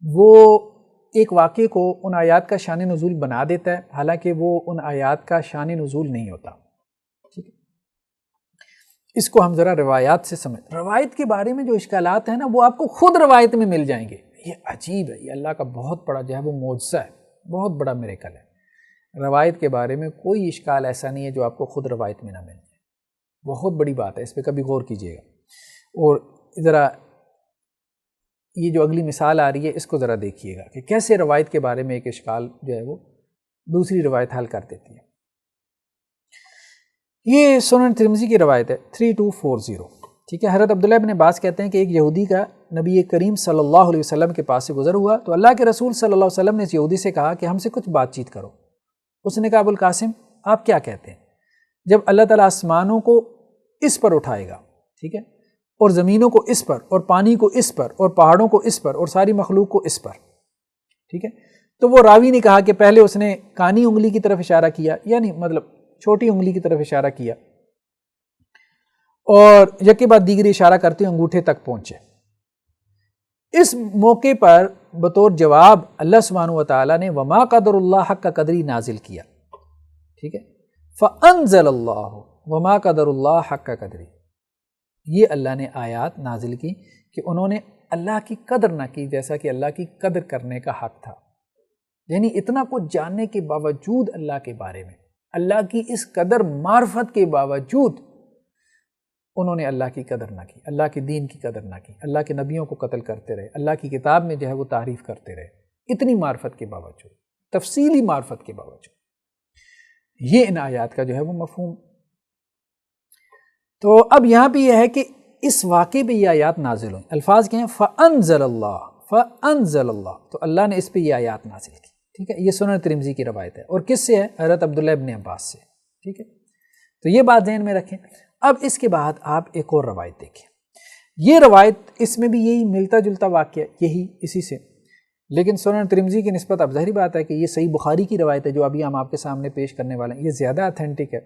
وہ ایک واقعے کو ان آیات کا شان نزول بنا دیتا ہے حالانکہ وہ ان آیات کا شان نزول نہیں ہوتا. ٹھیک ہے. اس کو ہم ذرا روایات سے سمجھ. روایت کے بارے میں جو اشکالات ہیں نا وہ آپ کو خود روایت میں مل جائیں گے. یہ عجیب ہے، یہ اللہ کا بہت بڑا جو ہے وہ معجزہ ہے، بہت بڑا میریکل ہے. روایت کے بارے میں کوئی اشکال ایسا نہیں ہے جو آپ کو خود روایت میں نہ مل جائے. بہت بڑی بات ہے، اس پہ کبھی غور کیجیے گا. اور ذرا یہ جو اگلی مثال آ رہی ہے اس کو ذرا دیکھیے گا کہ کیسے روایت کے بارے میں ایک اشکال جو ہے وہ دوسری روایت حل کر دیتی ہے. یہ سنن ترمذی کی روایت ہے 3240. ٹھیک ہے. حضرت عبداللہ ابن عباس کہتے ہیں کہ ایک یہودی کا نبی کریم صلی اللہ علیہ وسلم کے پاس سے گزر ہوا تو اللہ کے رسول صلی اللہ علیہ وسلم نے اس یہودی سے کہا کہ ہم سے کچھ بات چیت کرو. اس نے کہا ابو القاسم آپ کیا کہتے ہیں؟ جب اللہ تعالیٰ آسمانوں کو اس پر اٹھائے گا، ٹھیک ہے، اور زمینوں کو اس پر، اور پانی کو اس پر، اور پہاڑوں کو اس پر، اور ساری مخلوق کو اس پر، ٹھیک ہے، تو وہ راوی نے کہا کہ پہلے اس نے کانی انگلی کی طرف اشارہ کیا، یعنی مطلب چھوٹی انگلی کی طرف اشارہ کیا، اور یکے بعد دیگری اشارہ کرتے انگوٹھے تک پہنچے. اس موقع پر بطور جواب اللہ سبحانہ و تعالیٰ نے وما قدر اللہ حق قدری نازل کیا. ٹھیک ہے، فانزل اللہ وما قدر اللہ حق قدری. یہ اللہ نے آیات نازل کی کہ انہوں نے اللہ کی قدر نہ کی جیسا کہ اللہ کی قدر کرنے کا حق تھا. یعنی اتنا کچھ جاننے کے باوجود اللہ کے بارے میں، اللہ کی اس قدر معرفت کے باوجود انہوں نے اللہ کی قدر نہ کی، اللہ کے دین کی قدر نہ کی، اللہ کے نبیوں کو قتل کرتے رہے، اللہ کی کتاب میں جو ہے وہ تعریف کرتے رہے، اتنی معرفت کے باوجود، تفصیلی معرفت کے باوجود. یہ ان آیات کا جو ہے وہ مفہوم. تو اب یہاں پہ یہ ہے کہ اس واقعے پہ یہ آیات نازل ہوئیں. الفاظ کیا ہیں؟ فانزل اللہ، فانزل اللہ، تو اللہ نے اس پہ یہ آیات نازل کی. ٹھیک ہے، یہ سنن ترمذی کی روایت ہے. اور کس سے ہے؟ حضرت عبداللہ ابن عباس سے. ٹھیک ہے، تو یہ بات ذہن میں رکھیں. اب اس کے بعد آپ ایک اور روایت دیکھیں. یہ روایت اس میں بھی یہی ملتا جلتا واقعہ، یہی اسی سے، لیکن سنن ترمذی کی نسبت اب ظاہری بات ہے کہ یہ صحیح بخاری کی روایت ہے جو ابھی ہم آپ کے سامنے پیش کرنے والے ہیں، یہ زیادہ اتھینٹک ہے.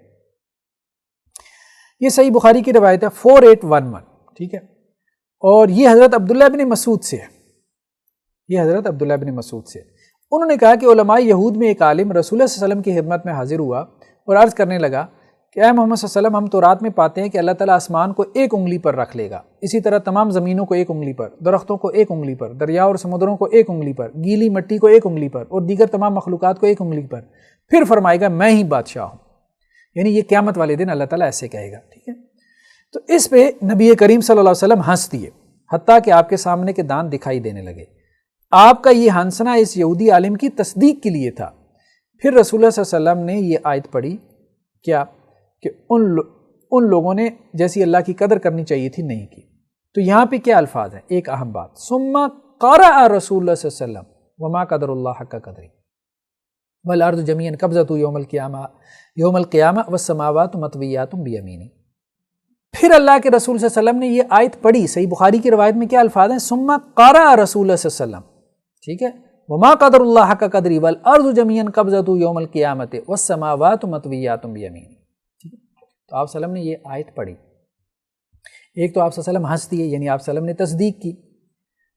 یہ صحیح بخاری کی روایت ہے 4811. ٹھیک ہے، اور یہ حضرت عبداللہ ابن مسعود سے ہے. یہ حضرت عبداللہ ابن مسعود سے. انہوں نے کہا کہ علماء یہود میں ایک عالم رسول اللہ صلی اللہ علیہ وسلم کی خدمت میں حاضر ہوا اور عرض کرنے لگا کہ اے محمد صلی اللہ علیہ وسلم، ہم تورات میں پاتے ہیں کہ اللہ تعالیٰ آسمان کو ایک انگلی پر رکھ لے گا، اسی طرح تمام زمینوں کو ایک انگلی پر، درختوں کو ایک انگلی پر، دریا اور سمندروں کو ایک انگلی پر، گیلی مٹی کو ایک انگلی پر، اور دیگر تمام مخلوقات کو ایک انگلی پر. پھر فرمائے گا میں ہی بادشاہ ہوں. یعنی یہ قیامت والے دن اللہ تعالیٰ ایسے کہے گا. ٹھیک ہے، تو اس پہ نبی کریم صلی اللہ علیہ وسلم ہنس دیے، حتیٰ کہ آپ کے سامنے کے دانت دکھائی دینے لگے. آپ کا یہ ہنسنا اس یہودی عالم کی تصدیق کے لیے تھا. پھر رسول اللہ صلی اللہ علیہ وسلم نے یہ آیت پڑھی کیا کہ ان لوگوں نے جیسی اللہ کی قدر کرنی چاہیے تھی نہیں کی. تو یہاں پہ کیا الفاظ ہیں؟ ایک اہم بات، ثم قرأ رسول اللہ صلی اللہ علیہ وسلم وما قدر اللہ حق قدری والارض جميعا قبضته یوم القیامہ والسماوات مطویات بیمینی. پھر اللہ کے رسول صلی اللہ علیہ وسلم نے یہ آیت پڑھی. صحیح بخاری کی روایت میں کیا الفاظ ہیں؟ ثم قرأ رسول اللہ صلی اللہ علیہ وسلم، ٹھیک ہے، وما قدر اللہ حق قدری والارض جميعا قبضته یوم القیامۃ والسماوات مطویات بیمینی. تو آپ صلی اللہ علیہ وسلم نے یہ آیت پڑھی. ایک تو آپ صلی اللہ علیہ وسلم ہنس دیے، یعنی آپ صلی اللہ علیہ وسلم نے تصدیق کی،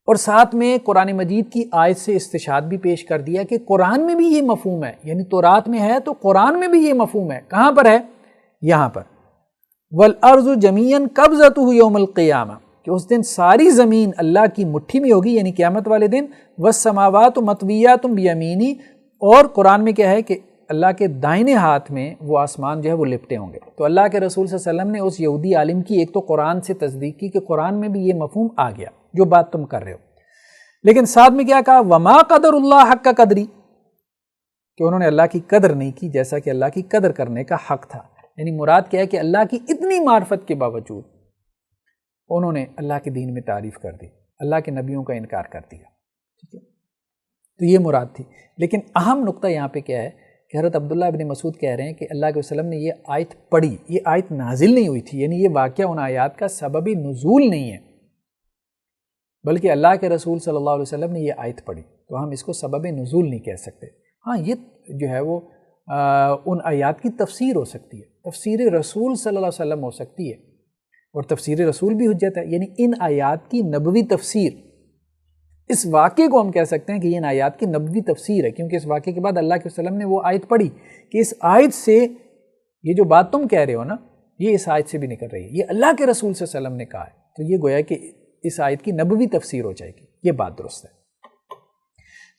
اور ساتھ میں قرآن مجید کی آیت سے استشہاد بھی پیش کر دیا کہ قرآن میں بھی یہ مفہوم ہے. یعنی تورات میں ہے تو قرآن میں بھی یہ مفہوم ہے. کہاں پر ہے؟ یہاں پر والارض جميعا قبضته یوم القیامہ، کہ اس دن ساری زمین اللہ کی مٹھی میں ہوگی، یعنی قیامت والے دن. والسماوات مطویات بیمینی، اور قرآن میں کیا ہے کہ اللہ کے دائنے ہاتھ میں وہ آسمان جو ہے وہ لپٹے ہوں گے. تو اللہ کے رسول صلی اللہ علیہ وسلم نے اس یہودی عالم کی ایک تو قرآن سے تصدیق کی کہ قرآن میں بھی یہ مفہوم آ گیا جو بات تم کر رہے ہو، لیکن ساتھ میں کیا کہا؟ وما قدر اللہ حق قدری، کہ انہوں نے اللہ کی قدر نہیں کی جیسا کہ اللہ کی قدر کرنے کا حق تھا. یعنی مراد کیا ہے کہ اللہ کی اتنی معرفت کے باوجود انہوں نے اللہ کے دین میں تعریف کر دی، اللہ کے نبیوں کا انکار کر دیا. ٹھیک ہے، تو یہ مراد تھی. لیکن اہم نقطہ یہاں پہ کیا ہے کہ حضرت عبداللہ ابن مسعود کہہ رہے ہیں کہ اللہ کے وسلم نے یہ آیت پڑھی، یہ آیت نازل نہیں ہوئی تھی. یعنی یہ واقعہ ان آیات کا سبب نزول نہیں ہے، بلکہ اللہ کے رسول صلی اللہ علیہ وسلم نے یہ آیت پڑھی، تو ہم اس کو سبب نزول نہیں کہہ سکتے. ہاں، یہ جو ہے وہ ان آیات کی تفسیر ہو سکتی ہے، تفسیر رسول صلی اللہ علیہ وسلم ہو سکتی ہے، اور تفسیر رسول بھی حجت ہے. یعنی ان آیات کی نبوی تفسیر، اس واقعے کو ہم کہہ سکتے ہیں کہ یہ ان آیات کی نبوی تفسیر ہے، کیونکہ اس واقعے کے بعد اللہ کے وسلم نے وہ آیت پڑھی کہ اس آیت سے یہ جو بات تم کہہ رہے ہو نا، یہ اس آیت سے بھی نکل رہی ہے، یہ اللہ کے رسول صلی اللہ علیہ وسلم نے کہا ہے. تو یہ گویا کہ اس آیت کی نبوی تفسیر ہو جائے گی. یہ بات درست ہے.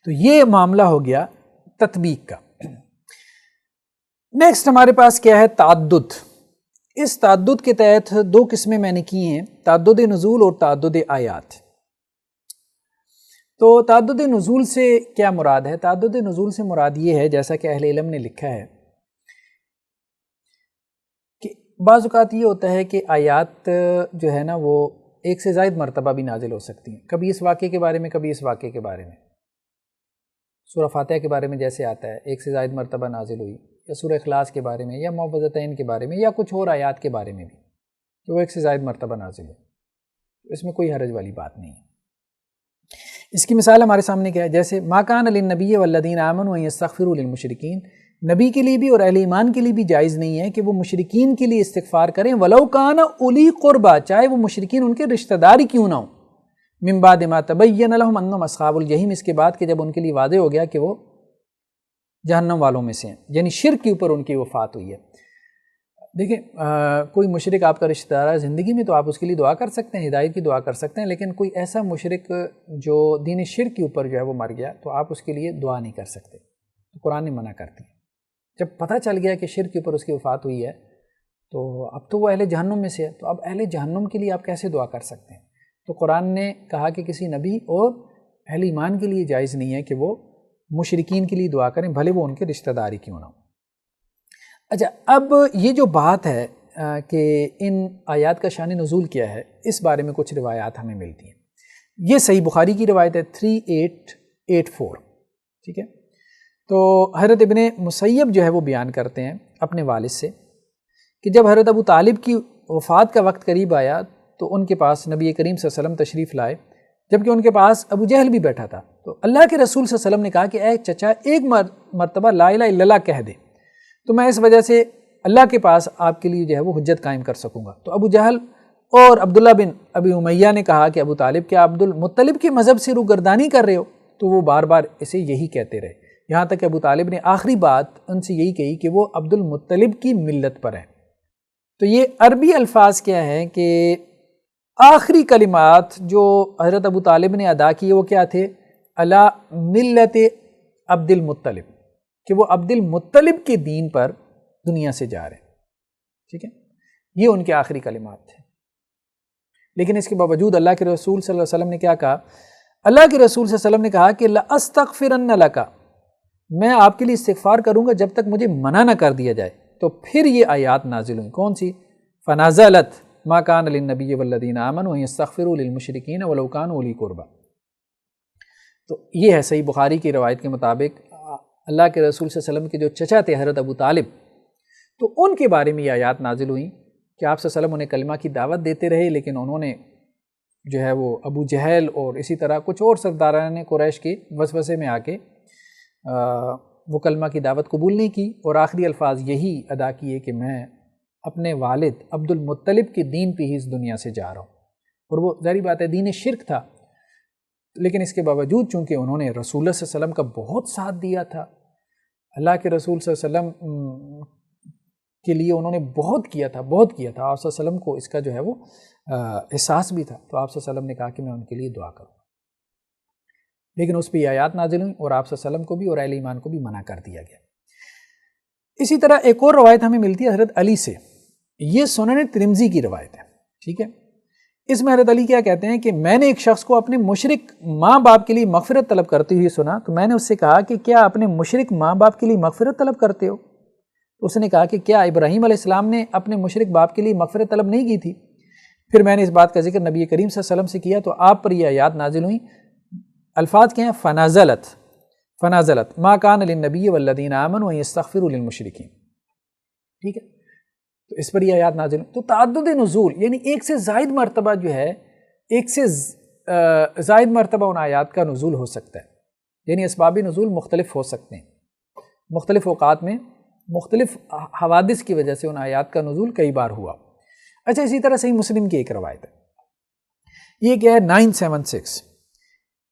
تو یہ معاملہ ہو گیا تطبیق کا. نیکسٹ ہمارے پاس کیا ہے؟ تعدد. اس تعدد کے تحت دو قسمیں میں نے کی ہیں، تعدد نزول اور تعدد آیات. تو تعدد نزول سے کیا مراد ہے؟ تعدد نزول سے مراد یہ ہے، جیسا کہ اہل علم نے لکھا ہے، کہ بعض اوقات یہ ہوتا ہے کہ آیات جو ہے نا وہ ایک سے زائد مرتبہ بھی نازل ہو سکتی ہیں، کبھی اس واقعے کے بارے میں، کبھی اس واقعے کے بارے میں۔ سورہ فاتحہ کے بارے میں جیسے آتا ہے ایک سے زائد مرتبہ نازل ہوئی، یا سورہ اخلاص کے بارے میں، یا معوذتین کے بارے میں، یا کچھ اور آیات کے بارے میں بھی کہ وہ ایک سے زائد مرتبہ نازل ہو، اس میں کوئی حرج والی بات نہیں ہے۔ اس کی مثال ہمارے سامنے کیا ہے، جیسے ما کان للنبی والذین آمنوا ان یستغفروا للمشرکین، نبی کے لیے بھی اور اہل ایمان کے لیے بھی جائز نہیں ہے کہ وہ مشرکین کے لیے استغفار کریں، ولو کان اولی قربا، چاہے وہ مشرکین ان کے رشتہ دار ہی کیوں نہ ہوں، من بعد ما تبین لهم انهم اصحاب الجحیم، اس کے بعد کہ جب ان کے لیے واضح ہو گیا کہ وہ جہنم والوں میں سے ہیں، یعنی شرک کے اوپر ان کی وفات ہوئی ہے۔ دیکھیں کوئی مشرک آپ کا رشتہ دار ہے زندگی میں تو آپ اس کے لیے دعا کر سکتے ہیں، ہدایت کی دعا کر سکتے ہیں، لیکن کوئی ایسا مشرک جو دین شرک کے اوپر جو ہے وہ مر گیا تو آپ اس کے لیے دعا نہیں کر سکتے، تو قرآن نے منع کرتی ہے۔ جب پتہ چل گیا کہ شرک کے اوپر اس کی وفات ہوئی ہے تو اب تو وہ اہل جہنم میں سے ہے، تو اب اہل جہنم کے لیے آپ کیسے دعا کر سکتے ہیں؟ تو قرآن نے کہا کہ کسی نبی اور اہل ایمان کے لیے جائز نہیں ہے کہ وہ مشرکین کے لیے دعا کریں، بھلے وہ ان کے رشتہ داری کیوں نہ ہو۔ اچھا، اب یہ جو بات ہے کہ ان آیات کا شان نزول کیا ہے، اس بارے میں کچھ روایات ہمیں ملتی ہیں۔ یہ صحیح بخاری کی روایت ہے 3884، ٹھیک ہے؟ تو حضرت ابن مسیب جو ہے وہ بیان کرتے ہیں اپنے والد سے کہ جب حضرت ابو طالب کی وفات کا وقت قریب آیا تو ان کے پاس نبی کریم صلی اللہ علیہ وسلم تشریف لائے، جبکہ ان کے پاس ابو جہل بھی بیٹھا تھا۔ تو اللہ کے رسول صلی اللہ علیہ وسلم نے کہا کہ اے چچا، ایک مرتبہ لا الہ الا اللہ کہہ دے تو میں اس وجہ سے اللہ کے پاس آپ کے لیے جو ہے وہ حجت قائم کر سکوں گا۔ تو ابو جہل اور عبداللہ بن ابی امیہ نے کہا کہ ابو طالب کیا عبد المطلب کے مذہب سے روگردانی کر رہے ہو؟ تو وہ بار بار اسے یہی کہتے رہے، یہاں تک کہ ابو طالب نے آخری بات ان سے یہی کہی کہ وہ عبد المطلب کی ملت پر ہے۔ تو یہ عربی الفاظ کیا ہیں کہ آخری کلمات جو حضرت ابو طالب نے ادا کیے وہ کیا تھے؟ علی ملت عبد المطلب، کہ وہ عبد المطلب کے دین پر دنیا سے جا رہے ہیں، ٹھیک ہے؟ یہ ان کے آخری کلمات تھے۔ لیکن اس کے باوجود اللہ کے رسول صلی اللہ علیہ وسلم نے کیا کہا؟ اللہ کے رسول صلی اللہ علیہ وسلم نے کہا کہ لَأَسْتَغْفِرَنَّ لَكَ، میں آپ کے لیے استغفار کروں گا جب تک مجھے منع نہ کر دیا جائے۔ تو پھر یہ آیات نازل ہوئیں، کون سی؟ فَنَزَلَتْ مَا كَانَ لِلنَّبِيِّ وَالَّذِينَ آمَنُوا أَن يَسْتَغْفِرُوا لِلْمُشْرِكِينَ وَلَوْ كَانُوا أُولِي قُرْبَىٰ۔ تو یہ ہے صحیح بخاری کی روایت کے مطابق اللہ کے رسول صلی اللہ علیہ وسلم کے جو چچا تھے حضرت ابو طالب، تو ان کے بارے میں یہ آیات نازل ہوئیں کہ آپ صلی اللہ علیہ وسلم انہیں کلمہ کی دعوت دیتے رہے، لیکن انہوں نے جو ہے وہ ابو جہل اور اسی طرح کچھ اور سرداران قریش کے وسوسے میں آ کے وہ کلمہ کی دعوت قبول نہیں کی، اور آخری الفاظ یہی ادا کیے کہ میں اپنے والد عبد المطلب کے دین پہ ہی اس دنیا سے جا رہا ہوں۔ اور وہ ظاہری بات ہے دین شرک تھا، لیکن اس کے باوجود چونکہ انہوں نے رسول اللہ صلی اللہ علیہ وسلم کا بہت ساتھ دیا تھا، اللہ کے رسول صلی اللہ علیہ وسلم کے لیے انہوں نے بہت کیا تھا، بہت کیا تھا، آپ صلی اللہ علیہ وسلم کو اس کا جو ہے وہ احساس بھی تھا، تو آپ صلی اللہ علیہ وسلم نے کہا کہ میں ان کے لیے دعا کروں، لیکن اس پہ یہ آیات نازل ہوئیں اور آپ صلی اللہ علیہ وسلم کو بھی اور اہل ایمان کو بھی منع کر دیا گیا۔ اسی طرح ایک اور روایت ہمیں ملتی ہے حضرت علی سے، یہ سنن ترمذی کی روایت ہے، ٹھیک ہے؟ اس میں حضرت علی کیا کہتے ہیں کہ میں نے ایک شخص کو اپنے مشرک ماں باپ کے لیے مغفرت طلب کرتے ہوئے سنا، تو میں نے اس سے کہا کہ کیا اپنے مشرک ماں باپ کے لیے مغفرت طلب کرتے ہو؟ اس نے کہا کہ کیا ابراہیم علیہ السلام نے اپنے مشرک باپ کے لیے مغفرت طلب نہیں کی تھی؟ پھر میں نے اس بات کا ذکر نبی کریم صلی اللہ علیہ وسلم سے کیا تو آپ پر یہ آیات نازل ہوئیں، الفاظ کیا ہیں؟ فنازلت ما کان للنبی والذین آمنوا ان یستغفروا للمشرکین، ٹھیک ہے؟ تو اس پر یہ آیات نازل ہوئیں۔ تو تعدد نزول یعنی ایک سے زائد مرتبہ جو ہے، ایک سے زائد مرتبہ ان آیات کا نزول ہو سکتا ہے، یعنی اسباب نزول مختلف ہو سکتے ہیں، مختلف اوقات میں مختلف حوادث کی وجہ سے ان آیات کا نزول کئی بار ہوا۔ اچھا، اسی طرح صحیح مسلم کی ایک روایت ہے، یہ کیا ہے؟ 976،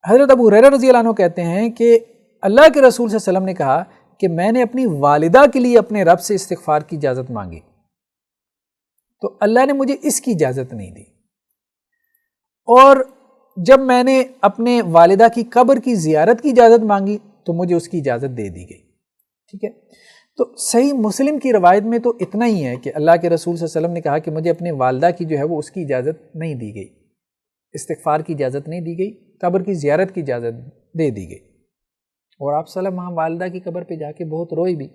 حضرت ابو ہریرہ رضی اللہ عنہ کہتے ہیں کہ اللہ کے رسول صلی اللہ علیہ وسلم نے کہا کہ میں نے اپنی والدہ کے لیے اپنے رب سے استغفار کی اجازت مانگی تو اللہ نے مجھے اس کی اجازت نہیں دی، اور جب میں نے اپنے والدہ کی قبر کی زیارت کی اجازت مانگی تو مجھے اس کی اجازت دے دی گئی، ٹھیک ہے؟ تو صحیح مسلم کی روایت میں تو اتنا ہی ہے کہ اللہ کے رسول صلی اللہ علیہ وسلم نے کہا کہ مجھے اپنے والدہ کی جو ہے وہ اس کی اجازت نہیں دی گئی، استغفار کی اجازت نہیں دی گئی، قبر کی زیارت کی اجازت دے دی گئی، اور آپ صلی اللہ علیہ وسلم وہاں والدہ کی قبر پہ جا کے بہت روئے بھی۔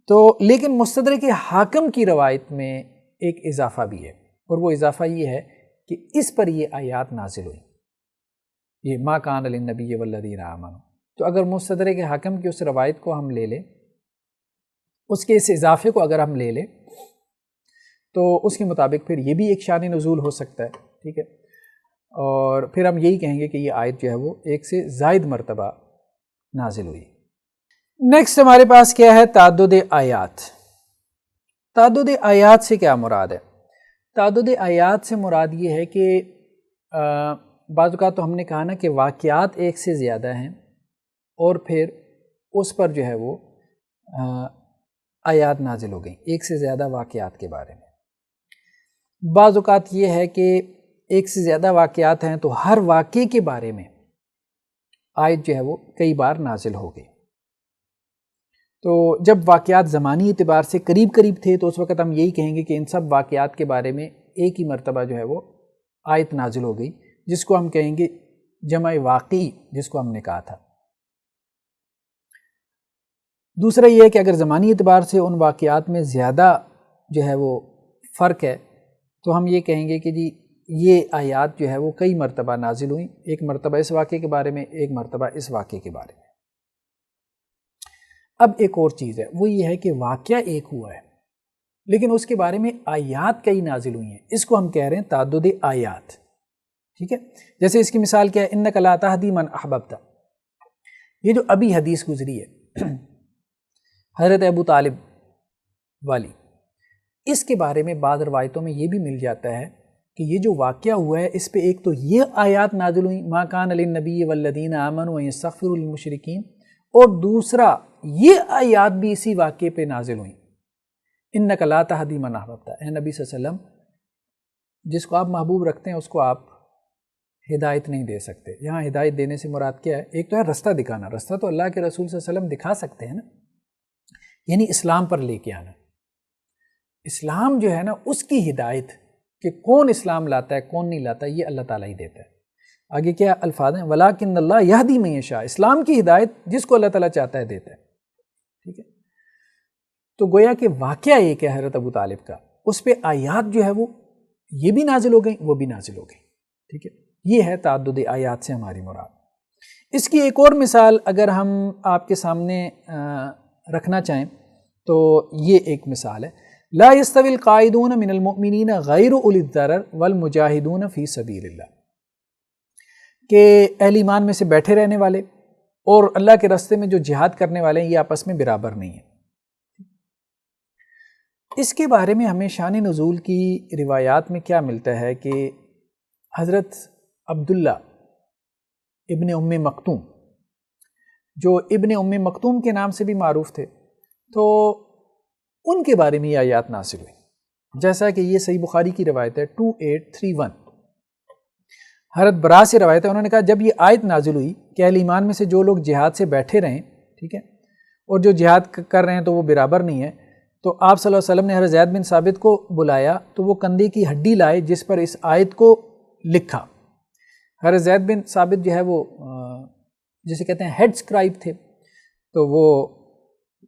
تو لیکن مستدرک حاکم کی روایت میں ایک اضافہ بھی ہے، اور وہ اضافہ یہ ہے کہ اس پر یہ آیات نازل ہوئی، یہ ما کان للنبی والذین آمنوا۔ تو اگر مستدرک حاکم کی اس روایت کو ہم لے لیں، اس کے اس اضافے کو اگر ہم لے لیں، تو اس کے مطابق پھر یہ بھی ایک شان نزول ہو سکتا ہے، ٹھیک ہے، اور پھر ہم یہی کہیں گے کہ یہ آیت جو ہے وہ ایک سے زائد مرتبہ نازل ہوئی۔ نیکسٹ ہمارے پاس کیا ہے؟ تعدد آیات۔ تعدد آیات سے کیا مراد ہے؟ تعدد آیات سے مراد یہ ہے کہ بعض اوقات تو ہم نے کہا نا کہ واقعات ایک سے زیادہ ہیں، اور پھر اس پر جو ہے وہ آیات نازل ہو گئیں ایک سے زیادہ واقعات کے بارے میں۔ بعض اوقات یہ ہے کہ ایک سے زیادہ واقعات ہیں تو ہر واقعے کے بارے میں آیت جو ہے وہ کئی بار نازل ہو گئی۔ تو جب واقعات زمانی اعتبار سے قریب قریب تھے تو اس وقت ہم یہی کہیں گے کہ ان سب واقعات کے بارے میں ایک ہی مرتبہ جو ہے وہ آیت نازل ہو گئی، جس کو ہم کہیں گے جمع واقعی، جس کو ہم نے کہا تھا۔ دوسرا یہ ہے کہ اگر زمانی اعتبار سے ان واقعات میں زیادہ جو ہے وہ فرق ہے تو ہم یہ کہیں گے کہ جی یہ آیات جو ہے وہ کئی مرتبہ نازل ہوئیں، ایک مرتبہ اس واقعے کے بارے میں، ایک مرتبہ اس واقعے کے بارے میں۔ اب ایک اور چیز ہے، وہ یہ ہے کہ واقعہ ایک ہوا ہے لیکن اس کے بارے میں آیات کئی نازل ہوئی ہیں، اس کو ہم کہہ رہے ہیں تعدد آیات، ٹھیک ہے۔ جیسے اس کی مثال کیا ہے؟ انک لا تہدی من احببت، یہ جو ابھی حدیث گزری ہے حضرت ابو طالب والی، اس کے بارے میں بعض روایتوں میں یہ بھی مل جاتا ہے کہ یہ جو واقعہ ہوا ہے اس پہ ایک تو یہ آیات نازل ہوئی ما کان للنبی والذین آمنوا ان یستغفروا للمشرکین، اور دوسرا یہ آیات بھی اسی واقعے پہ نازل ہوئیں، انک لا تہدی من احببت، اے نبی صلی اللہ علیہ وسلم جس کو آپ محبوب رکھتے ہیں اس کو آپ ہدایت نہیں دے سکتے۔ یہاں ہدایت دینے سے مراد کیا ہے؟ ایک تو ہے رستہ دکھانا، رستہ تو اللہ کے رسول صلی اللہ علیہ وسلم دکھا سکتے ہیں نا، یعنی اسلام پر لے کے آنا۔ اسلام جو ہے نا اس کی ہدایت کہ کون اسلام لاتا ہے کون نہیں لاتا یہ اللہ تعالیٰ ہی دیتا ہے۔ آگے کیا الفاظ ہیں؟ وَلَٰكِنَّ اللَّهَ يَهْدِي مَن يَشَاءُ، اسلام کی ہدایت جس کو اللہ تعالیٰ چاہتا ہے دیتا ہے، ٹھیک ہے۔ تو گویا کہ واقعہ ایک ہے حضرت ابو طالب کا، اس پہ آیات جو ہے وہ یہ بھی نازل ہو گئیں وہ بھی نازل ہو گئیں، ٹھیک ہے۔ یہ ہے تعدد آیات سے ہماری مراد۔ اس کی ایک اور مثال اگر ہم آپ کے سامنے رکھنا چاہیں تو یہ ایک مثال ہے، لا يستوي القاعدون من المؤمنین غیر اولی الضرر والمجاہدون فی سبیل اللہ، کہ اہل ایمان میں سے بیٹھے رہنے والے اور اللہ کے راستے میں جو جہاد کرنے والے ہیں یہ آپس میں برابر نہیں ہیں۔ اس کے بارے میں ہمیں شان نزول کی روایات میں کیا ملتا ہے کہ حضرت عبداللہ ابن ام مکتوم، جو ابن ام مکتوم کے نام سے بھی معروف تھے، تو ان کے بارے میں یہ آیات نازل ہوئی، جیسا کہ یہ صحیح بخاری کی روایت ہے 2831، حضرت برا سے روایت ہے، انہوں نے کہا جب یہ آیت نازل ہوئی کہ اہل ایمان میں سے جو لوگ جہاد سے بیٹھے رہیں، ٹھیک ہے، اور جو جہاد کر رہے ہیں تو وہ برابر نہیں ہے، تو آپ صلی اللہ علیہ وسلم نے حضرت زید بن ثابت کو بلایا تو وہ کندھے کی ہڈی لائے جس پر اس آیت کو لکھا۔ حضرت زید بن ثابت جو ہے وہ جسے کہتے ہیں ہیڈ اسکرائب تھے، تو وہ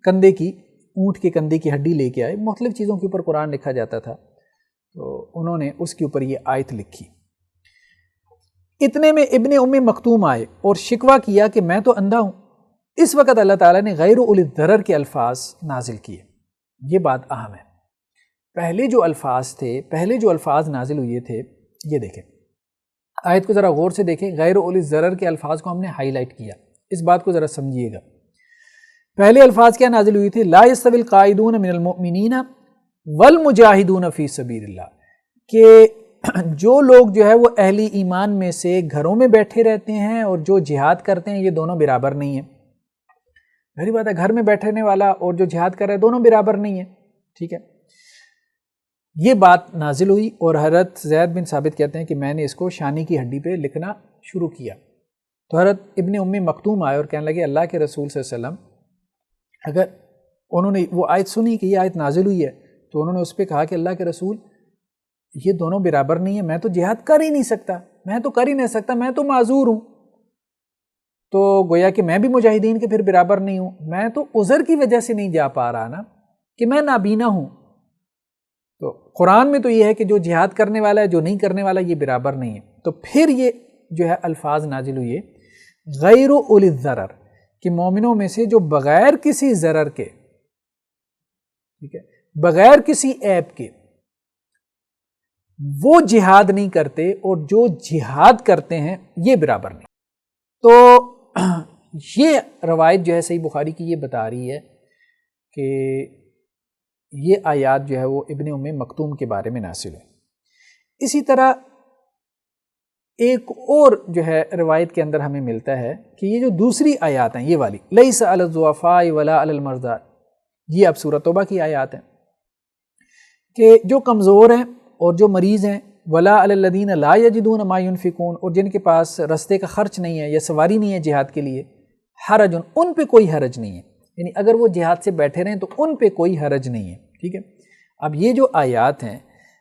کندھے کی اونٹ کے کندھے کی ہڈی لے کے آئے، مختلف چیزوں کے اوپر قرآن لکھا جاتا تھا، تو انہوں نے اس کے اوپر یہ آیت لکھی۔ اتنے میں ابن ام مکتوم آئے اور شکوہ کیا کہ میں تو اندھا ہوں۔ اس وقت اللہ تعالیٰ نے غیر اولی الضرر کے الفاظ نازل کیے۔ یہ بات اہم ہے، پہلے جو الفاظ نازل ہوئے تھے یہ دیکھیں، آیت کو ذرا غور سے دیکھیں، غیر اولی الضرر کے الفاظ کو ہم نے ہائی لائٹ کیا، اس بات کو ذرا سمجھیے گا۔ پہلے الفاظ کیا نازل ہوئی تھی؟ لا یستوی القاعدون من المؤمنین والمجاہدون فی سبیل اللہ، کہ جو لوگ جو ہے وہ اہل ایمان میں سے گھروں میں بیٹھے رہتے ہیں اور جو جہاد کرتے ہیں یہ دونوں برابر نہیں ہیں۔ پہلی بات ہے گھر میں بیٹھنے والا اور جو جہاد کر رہا ہے دونوں برابر نہیں ہیں، ٹھیک ہے۔ یہ بات نازل ہوئی اور حضرت زید بن ثابت کہتے ہیں کہ میں نے اس کو شانی کی ہڈی پہ لکھنا شروع کیا، تو حضرت ابن ام مکتوم آئے اور کہنے لگے اللہ کے رسول صلی اللہ علیہ وسلم، اگر انہوں نے وہ آیت سنی کہ یہ آیت نازل ہوئی ہے تو انہوں نے اس پہ کہا کہ اللہ کے رسول یہ دونوں برابر نہیں ہیں، میں تو جہاد کر ہی نہیں سکتا، میں تو معذور ہوں، تو گویا کہ میں بھی مجاہدین کے پھر برابر نہیں ہوں، میں تو عذر کی وجہ سے نہیں جا پا رہا نا، کہ میں نابینا ہوں. تو قرآن میں تو یہ ہے کہ جو جہاد کرنے والا ہے جو نہیں کرنے والا یہ برابر نہیں ہے. تو پھر یہ جو ہے الفاظ نازل ہوئے غیر اولی الضرر کہ مومنوں میں سے جو بغیر کسی ضرر کے، ٹھیک ہے، بغیر کسی عیب کے وہ جہاد نہیں کرتے اور جو جہاد کرتے ہیں یہ برابر نہیں. تو یہ روایت جو ہے صحیح بخاری کی یہ بتا رہی ہے کہ یہ آیات جو ہے وہ ابن ام مکتوم کے بارے میں نازل ہوئی. اسی طرح ایک اور جو ہے روایت کے اندر ہمیں ملتا ہے کہ یہ جو دوسری آیات ہیں یہ والی لیس علی الضعفاء ولا علی المرضى، یہ اب سورۃ توبہ کی آیات ہیں کہ جو کمزور ہیں اور جو مریض ہیں، ولا علی الذین لا یجدون ما ينفقون، اور جن کے پاس رستے کا خرچ نہیں ہے یا سواری نہیں ہے جہاد کے لیے، حرج، ان پہ کوئی حرج نہیں ہے، یعنی اگر وہ جہاد سے بیٹھے رہیں تو ان پہ کوئی حرج نہیں ہے. ٹھیک ہے. اب یہ جو آیات ہیں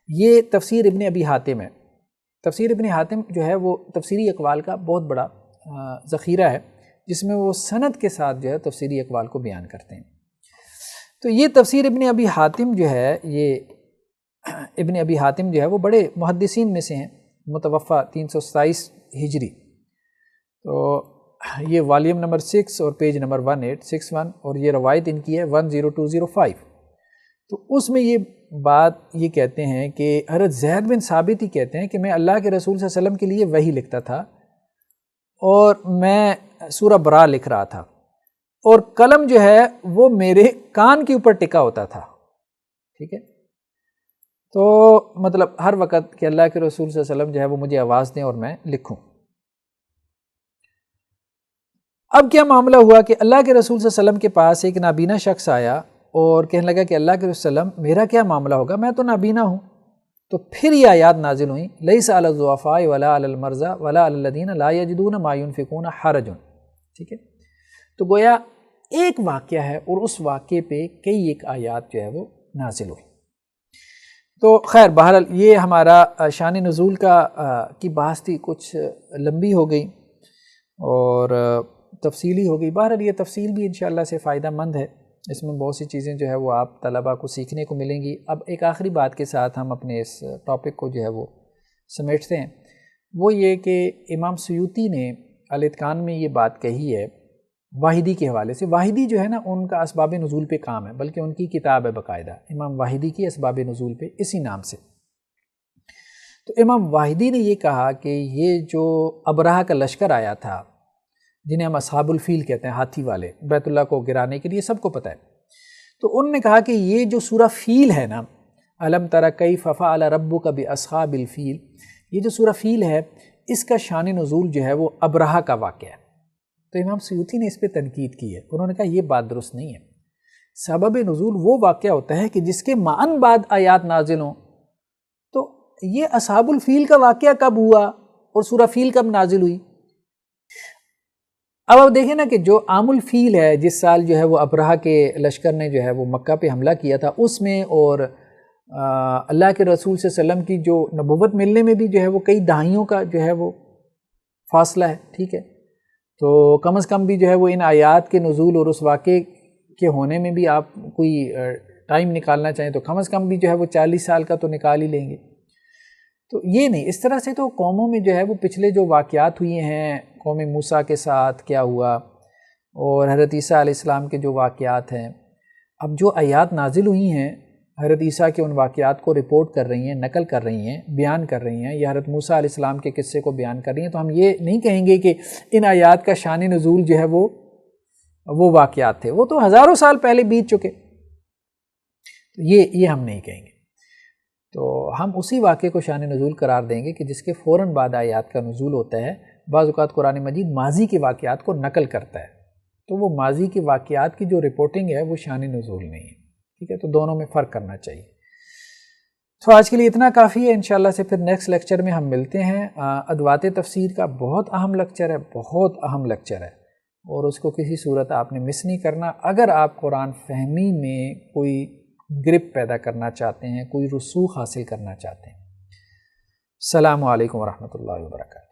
یہ تفسیر ابن ابی حاتم ہے. تفسیر ابن حاتم جو ہے وہ تفسیری اقوال کا بہت بڑا ذخیرہ ہے جس میں وہ سند کے ساتھ جو ہے تفسیری اقوال کو بیان کرتے ہیں. تو یہ تفسیر ابن ابی حاتم جو ہے، یہ ابن ابی حاتم جو ہے وہ بڑے محدثین میں سے ہیں، متوفہ 327 ہجری. تو یہ والیوم نمبر 6 اور پیج نمبر 1861 اور یہ روایت ان کی ہے 10205. تو اس میں یہ بات یہ کہتے ہیں کہ حضرت زید بن ثابت ہی کہتے ہیں کہ میں اللہ کے رسول صلی اللہ علیہ وسلم کے لیے وحی لکھتا تھا اور میں سورہ برا لکھ رہا تھا اور قلم جو ہے وہ میرے کان کے اوپر ٹکا ہوتا تھا. ٹھیک ہے. تو مطلب ہر وقت کہ اللہ کے رسول صلی اللہ علیہ وسلم جو ہے وہ مجھے آواز دیں اور میں لکھوں. اب کیا معاملہ ہوا کہ اللہ کے رسول صلی اللہ علیہ وسلم کے پاس ایک نابینا شخص آیا اور کہنے لگا کہ اللہ کے رسول صلی اللہ علیہ وسلم میرا کیا معاملہ ہوگا، میں تو نابینا ہوں. تو پھر یہ آیات نازل ہوئیں لیس علی الضعفاء ولا علی المرضى ولا علی الذین لا یجدون ما ينفقون حرج. ٹھیک ہے. تو گویا ایک واقعہ ہے اور اس واقعے پہ کئی ایک آیات جو ہے وہ نازل ہوئی. تو خیر بہرحال یہ ہمارا شان نزول کی بحث تھی، کچھ لمبی ہو گئی اور تفصیلی ہو گئی. بہرحال یہ تفصیل بھی انشاءاللہ سے فائدہ مند ہے، اس میں بہت سی چیزیں جو ہے وہ آپ طلباء کو سیکھنے کو ملیں گی. اب ایک آخری بات کے ساتھ ہم اپنے اس ٹاپک کو جو ہے وہ سمیٹتے ہیں، وہ یہ کہ امام سیوطی نے الاتقان میں یہ بات کہی ہے واحدی کے حوالے سے. واحدی جو ہے نا ان کا اسباب نزول پہ کام ہے، بلکہ ان کی کتاب ہے باقاعدہ امام واحدی کی اسباب نزول پہ اسی نام سے. تو امام واحدی نے یہ کہا کہ یہ جو ابرہہ کا لشکر آیا تھا جنہیں ہم اصحاب الفیل کہتے ہیں، ہاتھی والے، بیت اللہ کو گرانے کے لیے، سب کو پتہ ہے. تو انہوں نے کہا کہ یہ جو سورہ فیل ہے نا، الم تر کیف فعل ربک باصحاب الفیل، یہ جو سورہ فیل ہے اس کا شان نزول جو ہے وہ ابرہہ کا واقعہ ہے. تو امام سیوطی نے اس پہ تنقید کی ہے. انہوں نے کہا یہ بات درست نہیں ہے. سبب نزول وہ واقعہ ہوتا ہے کہ جس کے معاً بعد آیات نازل ہوں. تو یہ اصحاب الفیل کا واقعہ کب ہوا اور سورہ فیل کب نازل ہوئی؟ اب آپ دیکھیں نا کہ جو عام الفیل ہے، جس سال جو ہے وہ ابرہہ کے لشکر نے جو ہے وہ مکہ پہ حملہ کیا تھا، اس میں اور اللہ کے رسول صلی اللہ علیہ وسلم کی جو نبوت ملنے میں بھی جو ہے وہ کئی دہائیوں کا جو ہے وہ فاصلہ ہے. ٹھیک ہے. تو کم از کم بھی جو ہے وہ ان آیات کے نزول اور اس واقعے کے ہونے میں بھی آپ کوئی ٹائم نکالنا چاہیں تو کم از کم بھی جو ہے وہ 40 سال کا تو نکال ہی لیں گے. تو یہ نہیں، اس طرح سے تو قوموں میں جو ہے وہ پچھلے جو واقعات ہوئے ہیں، قوم موسیٰ کے ساتھ کیا ہوا اور حضرت عیسیٰ علیہ السلام کے جو واقعات ہیں، اب جو آیات نازل ہوئی ہیں حضرت عیسیٰ کے ان واقعات کو رپورٹ کر رہی ہیں، نقل کر رہی ہیں، بیان کر رہی ہیں، یا حضرت موسیٰ علیہ السلام کے قصے کو بیان کر رہی ہیں، تو ہم یہ نہیں کہیں گے کہ ان آیات کا شان نزول جو ہے وہ واقعات تھے، وہ تو ہزاروں سال پہلے بیت چکے. یہ ہم نہیں کہیں گے. تو ہم اسی واقعے کو شان نزول قرار دیں گے کہ جس کے فوراً بعد آیات کا نزول ہوتا ہے. بعض اوقات قرآن مجید ماضی کے واقعات کو نقل کرتا ہے، تو وہ ماضی کے واقعات کی جو رپورٹنگ ہے وہ شان نزول نہیں ہے. ٹھیک ہے. تو دونوں میں فرق کرنا چاہیے. تو آج کے لیے اتنا کافی ہے. انشاءاللہ سے پھر نیکسٹ لیکچر میں ہم ملتے ہیں. ادوات تفسیر کا بہت اہم لیکچر ہے، بہت اہم لیکچر ہے، اور اس کو کسی صورت آپ نے مس نہیں کرنا. اگر آپ قرآن فہمی میں کوئی گرپ پیدا کرنا چاہتے ہیں، کوئی رسوخ حاصل کرنا چاہتے ہیں. السلام علیکم ورحمۃ اللہ وبرکاتہ.